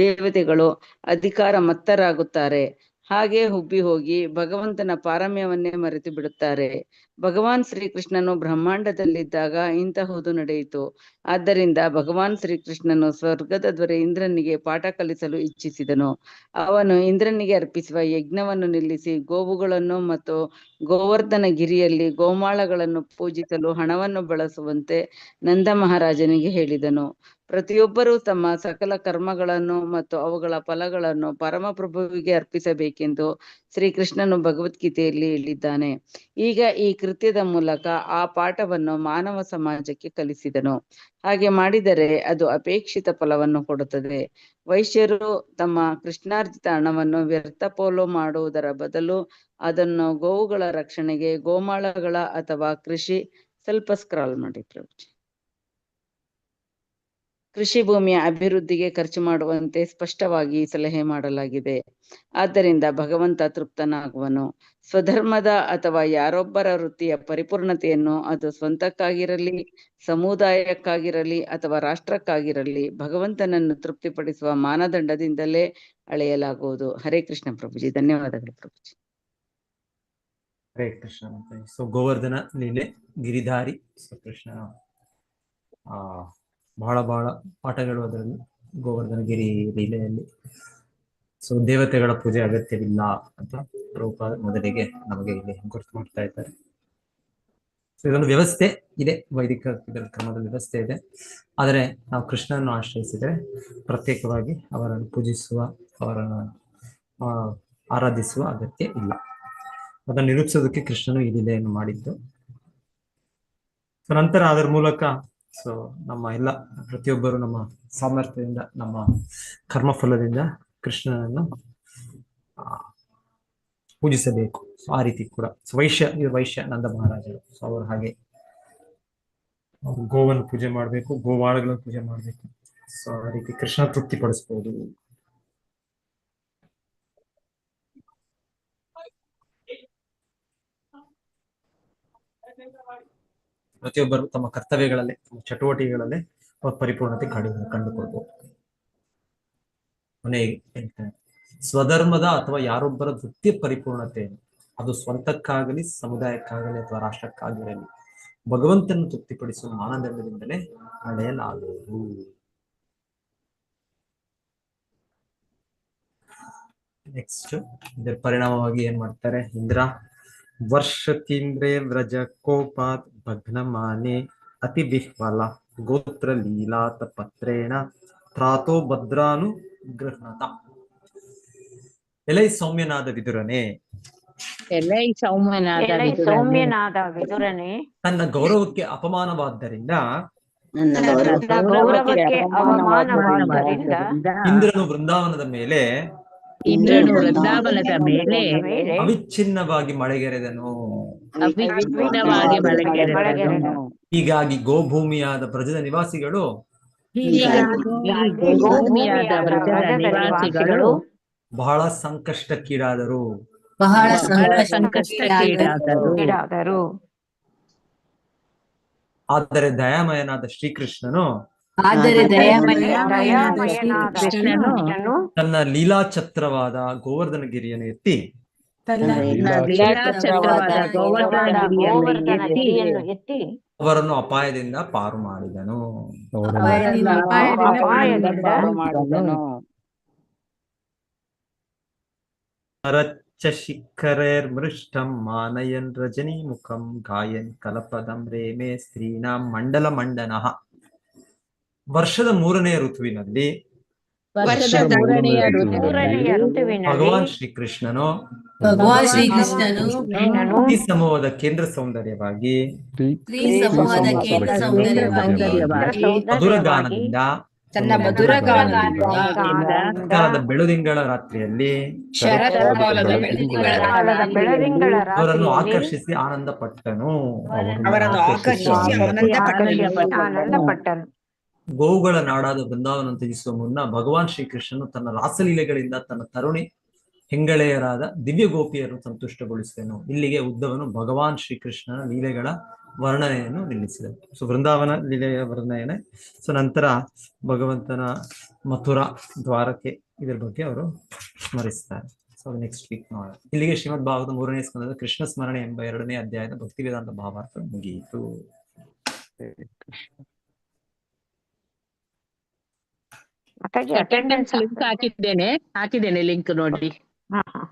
ದೇವತೆಗಳು ಅಧಿಕಾರ ಮತ್ತರಾಗುತ್ತಾರೆ. ಹಾಗೆ ಹುಬ್ಬಿ ಹೋಗಿ ಭಗವಂತನ ಪಾರಮ್ಯವನ್ನೇ ಮರೆತು ಬಿಡುತ್ತಾರೆ. ಭಗವಾನ್ ಶ್ರೀಕೃಷ್ಣನು ಬ್ರಹ್ಮಾಂಡದಲ್ಲಿದ್ದಾಗ ಇಂತಹುದು ನಡೆಯಿತು. ಆದ್ದರಿಂದ ಭಗವಾನ್ ಶ್ರೀಕೃಷ್ಣನು ಸ್ವರ್ಗದ ದೊರೆ ಇಂದ್ರನಿಗೆ ಪಾಠ ಕಲಿಸಲು ಇಚ್ಛಿಸಿದನು. ಅವನು ಇಂದ್ರನಿಗೆ ಅರ್ಪಿಸುವ ಯಜ್ಞವನ್ನು ನಿಲ್ಲಿಸಿ ಗೋವುಗಳನ್ನು ಮತ್ತು ಗೋವರ್ಧನ ಗಿರಿಯಲ್ಲಿ ಗೋಮಾಳಗಳನ್ನು ಪೂಜಿಸಲು ಹಣವನ್ನು ಬಳಸುವಂತೆ ನಂದ ಮಹಾರಾಜನಿಗೆ ಹೇಳಿದನು. ಪ್ರತಿಯೊಬ್ಬರೂ ತಮ್ಮ ಸಕಲ ಕರ್ಮಗಳನ್ನು ಮತ್ತು ಅವುಗಳ ಫಲಗಳನ್ನು ಪರಮಪ್ರಭುವಿಗೆ ಅರ್ಪಿಸಬೇಕೆಂದು ಶ್ರೀಕೃಷ್ಣನು ಭಗವದ್ಗೀತೆಯಲ್ಲಿ ಹೇಳಿದ್ದಾನೆ. ಈಗ ಈ ಕೃತ್ಯದ ಮೂಲಕ ಆ ಪಾಠವನ್ನು ಮಾನವ ಸಮಾಜಕ್ಕೆ ಕಲಿಸಿದನು. ಹಾಗೆ ಮಾಡಿದರೆ ಅದು ಅಪೇಕ್ಷಿತ ಫಲವನ್ನು ಕೊಡುತ್ತದೆ. ವೈಶ್ಯರು ತಮ್ಮ ಕೃಷ್ಣಾರ್ಜಿತ ಹಣವನ್ನು ವ್ಯರ್ಥ ಪೋಲು ಮಾಡುವುದರ ಬದಲು ಅದನ್ನು ಗೋವುಗಳ ರಕ್ಷಣೆಗೆ, ಗೋಮಾಳಗಳ ಅಥವಾ ಸ್ವಲ್ಪ ಸ್ಕ್ರಾಲ್ ಮಾಡಿ ಪ್ರಭುಜಿ, ಕೃಷಿ ಭೂಮಿಯ ಅಭಿವೃದ್ಧಿಗೆ ಖರ್ಚು ಮಾಡುವಂತೆ ಸ್ಪಷ್ಟವಾಗಿ ಸಲಹೆ ಮಾಡಲಾಗಿದೆ. ಆದ್ದರಿಂದ ಭಗವಂತ ತೃಪ್ತನಾಗುವನು. ಸ್ವಧರ್ಮದ ಅಥವಾ ಯಾರೊಬ್ಬರ ವೃತ್ತಿಯ ಪರಿಪೂರ್ಣತೆಯನ್ನು ಅದು ಸ್ವಂತಕ್ಕಾಗಿರಲಿ, ಸಮುದಾಯಕ್ಕಾಗಿರಲಿ ಅಥವಾ ರಾಷ್ಟ್ರಕ್ಕಾಗಿರಲಿ ಭಗವಂತನನ್ನು ತೃಪ್ತಿಪಡಿಸುವ ಮಾನದಂಡದಿಂದಲೇ ಅಳೆಯಲಾಗುವುದು. ಹರೇ ಕೃಷ್ಣ ಪ್ರಭುಜಿ. ಧನ್ಯವಾದಗಳು ಪ್ರಭುಜಿ. ಹರೇ ಕೃಷ್ಣ. ಸೊ ಗೋವರ್ಧನ ಲೀಲೆ, ಗಿರಿಧಾರಿ ಕೃಷ್ಣ, ಬಹಳ ಪಾಠಗಳು ಅದರಲ್ಲಿ ಗೋವರ್ಧನ ಗಿರಿ ಲೀಲೆಯಲ್ಲಿ. ಸೊ ದೇವತೆಗಳ ಪೂಜೆ ಅಗತ್ಯವಿಲ್ಲ ಅಂತ ಪ್ರಭುಪಾದ ಮೊದಲಿಗೆ ನಮಗೆ ಇಲ್ಲಿ ಗುರುತು ಮಾಡ್ತಾ ಇದ್ದಾರೆ. ಸೊ ಇದೊಂದು ವ್ಯವಸ್ಥೆ ಇದೆ, ವೈದಿಕ ಕ್ರಮದ ವ್ಯವಸ್ಥೆ ಇದೆ. ಆದರೆ ನಾವು ಕೃಷ್ಣನನ್ನು ಆಶ್ರಯಿಸಿದರೆ ಪ್ರತ್ಯೇಕವಾಗಿ ಅವರನ್ನು ಪೂಜಿಸುವ, ಅವರನ್ನು ಆರಾಧಿಸುವ ಅಗತ್ಯ ಇಲ್ಲ. ಅದನ್ನು ನಿರೂಪಿಸೋದಕ್ಕೆ ಕೃಷ್ಣನು ಈ ಲೀಲೆಯನ್ನು ಮಾಡಿದ್ದು. ಸೊ ನಂತರ ಅದರ ಮೂಲಕ ಸೊ ನಮ್ಮ ಎಲ್ಲ ಪ್ರತಿಯೊಬ್ಬರು ನಮ್ಮ ಸಾಮರ್ಥ್ಯದಿಂದ, ನಮ್ಮ ಕರ್ಮಫಲದಿಂದ ಕೃಷ್ಣನನ್ನು ಪೂಜಿಸಬೇಕು. ಸೊ ಆ ರೀತಿ ಕೂಡ ವೈಶ್ಯ ನಂದ ಮಹಾರಾಜರು, ಸೊ ಅವರು ಹಾಗೆ ಗೋವನ್ನು ಪೂಜೆ ಮಾಡಬೇಕು, ಗೋವಾಳಗಳನ್ನು ಪೂಜೆ ಮಾಡಬೇಕು. ಸೊ ಆ ರೀತಿ ಕೃಷ್ಣ ತೃಪ್ತಿ ಪಡಿಸ್ಬೋದು. ಪ್ರತಿಯೊಬ್ಬರು ತಮ್ಮ ಕರ್ತವ್ಯಗಳಲ್ಲೇ, ತಮ್ಮ ಚಟುವಟಿಕೆಗಳಲ್ಲೇ ಪರಿಪೂರ್ಣತೆ ಕಂಡುಕೊಳ್ಬಹುದು. ಕೊನೆಗೆ ಹೇಳ್ತಾರೆ, ಸ್ವಧರ್ಮದ ಅಥವಾ ಯಾರೊಬ್ಬರ ವೃತ್ತಿಯ ಪರಿಪೂರ್ಣತೆ, ಅದು ಸ್ವಂತಕ್ಕಾಗಲಿ, ಸಮುದಾಯಕ್ಕಾಗಲಿ ಅಥವಾ ರಾಷ್ಟ್ರಕ್ಕಾಗಿರಲಿ ಭಗವಂತನ ತೃಪ್ತಿಪಡಿಸುವ ಮಾನದಂಡದಿಂದಲೇ ಅಳೆಯಲಾಗುವುದು. ನೆಕ್ಸ್ಟ್ ಇದರ ಪರಿಣಾಮವಾಗಿ ಏನ್ ಮಾಡ್ತಾರೆ ಇಂದ್ರ, ವರ್ಷತೀಂದ್ರೇ ವ್ರಜ ಕೋಪಾತ್ ಭಗ್ನಮಾನೆ ಅತಿ ವಿಹ್ವಲ ಗೋತ್ರ ಲೀಲಾತ ಪತ್ರೇಣ ತ್ರಾತೋ ಭದ್ರಾನು ಗೃಹಣತ. ಎಲೈ ಸೌಮ್ಯನಾದ ವಿದುರನೇ, ಸೌಮ್ಯನಾದ ವಿದುರನೇ, ತನ್ನ ಗೌರವಕ್ಕೆ ಅಪಮಾನವಾದ್ದರಿಂದ ಇಂದ್ರನು ವೃಂದಾವನದ ಮೇಲೆ ಅವಿಚ್ಛಿನ್ನವಾಗಿ ಮಳೆಗೆರೆದನು. ಹೀಗಾಗಿ ಗೋಭೂಮಿಯಾದ ಬ್ರಜದ ನಿವಾಸಿಗಳು ಬಹಳ ಸಂಕಷ್ಟಕ್ಕೀಡಾದರು. ಆದರೆ ದಯಾಮಯನಾದ ಶ್ರೀಕೃಷ್ಣನು ತನ್ನ ಲೀಲಾಛತ್ರವಾದ ಗೋವರ್ಧನ ಗಿರಿಯನ್ನು ಎತ್ತಿ ಅವರನ್ನು ಅಪಾಯದಿಂದ ಪಾರು ಮಾಡಿದನು. ಶಿಖರೇರ್ಮೃಷ್ಟಂ ಮಾನಯನ್ ರಜನಿ ಮುಖಂ ಗಾಯನ್ ಕಲಪದಂ ರೇಮೆ ಸ್ತ್ರೀನಾಂ ಮಂಡಲ ಮಂಡನಃ. ವರ್ಷದ 3ನೇ ಋತುವಿನಲ್ಲಿ ಭಗವಾನ್ ಶ್ರೀಕೃಷ್ಣನು ಈ ಸಮೂಹದ ಕೇಂದ್ರ ಸೌಂದರ್ಯವಾಗಿ ಮಧುರಗಾನದಿಂದ ಶರತ್ಕಾಲದ ಬೆಳುದಿಂಗಳ ರಾತ್ರಿಯಲ್ಲಿ ಅವರನ್ನು ಆಕರ್ಷಿಸಿ ಆನಂದ ಪಟ್ಟನು. ಗೋವುಗಳ ನಾಡಾದ ಬೃಂದಾವನ ತ್ಯಜಿಸುವ ಮುನ್ನ ಭಗವಾನ್ ಶ್ರೀಕೃಷ್ಣನು ತನ್ನ ರಾಸಲೀಲೆಗಳಿಂದ ತನ್ನ ತರುಣಿ ಹೆಂಗಳೆಯರಾದ ದಿವ್ಯ ಗೋಪಿಯರನ್ನು ಸಂತುಷ್ಟಗೊಳಿಸಿದನು. ಇಲ್ಲಿಗೆ ಉದ್ದವನು ಭಗವಾನ್ ಶ್ರೀಕೃಷ್ಣನ ಲೀಲೆಗಳ ವರ್ಣನೆಯನ್ನು ನಿಲ್ಲಿಸಿದನು. ಸೊ ವೃಂದಾವನ ಲೀಲೆಯ ವರ್ಣನೆ. ಸೊ ನಂತರ ಭಗವಂತನ ಮಥುರಾ, ದ್ವಾರಕೆ ಇದರ ಬಗ್ಗೆ ಅವರು ಸ್ಮರಿಸ್ತಾರೆ. ಸೊ ಅದು ನೆಕ್ಸ್ಟ್ ವೀಕ್ ನೋಡೋಣ. ಇಲ್ಲಿಗೆ ಶ್ರೀಮದ್ ಭಾಗವತ 3ನೇ ಸ್ಕಂದದ ಕೃಷ್ಣ ಸ್ಮರಣೆ ಎಂಬ 2ನೇ ಅಧ್ಯಾಯದ ಭಕ್ತಿ ವೇದಾಂತ ಭಾವಾರ್ಥ ಮುಗಿಯಿತು. ಮಾತಾಜಿ ಅಟೆಂಡೆನ್ಸ್ ಲಿಂಕ್ ಹಾಕಿದ್ದೇನೆ ಲಿಂಕ್ ನೋಡಿ. ಹಾ ಹಾ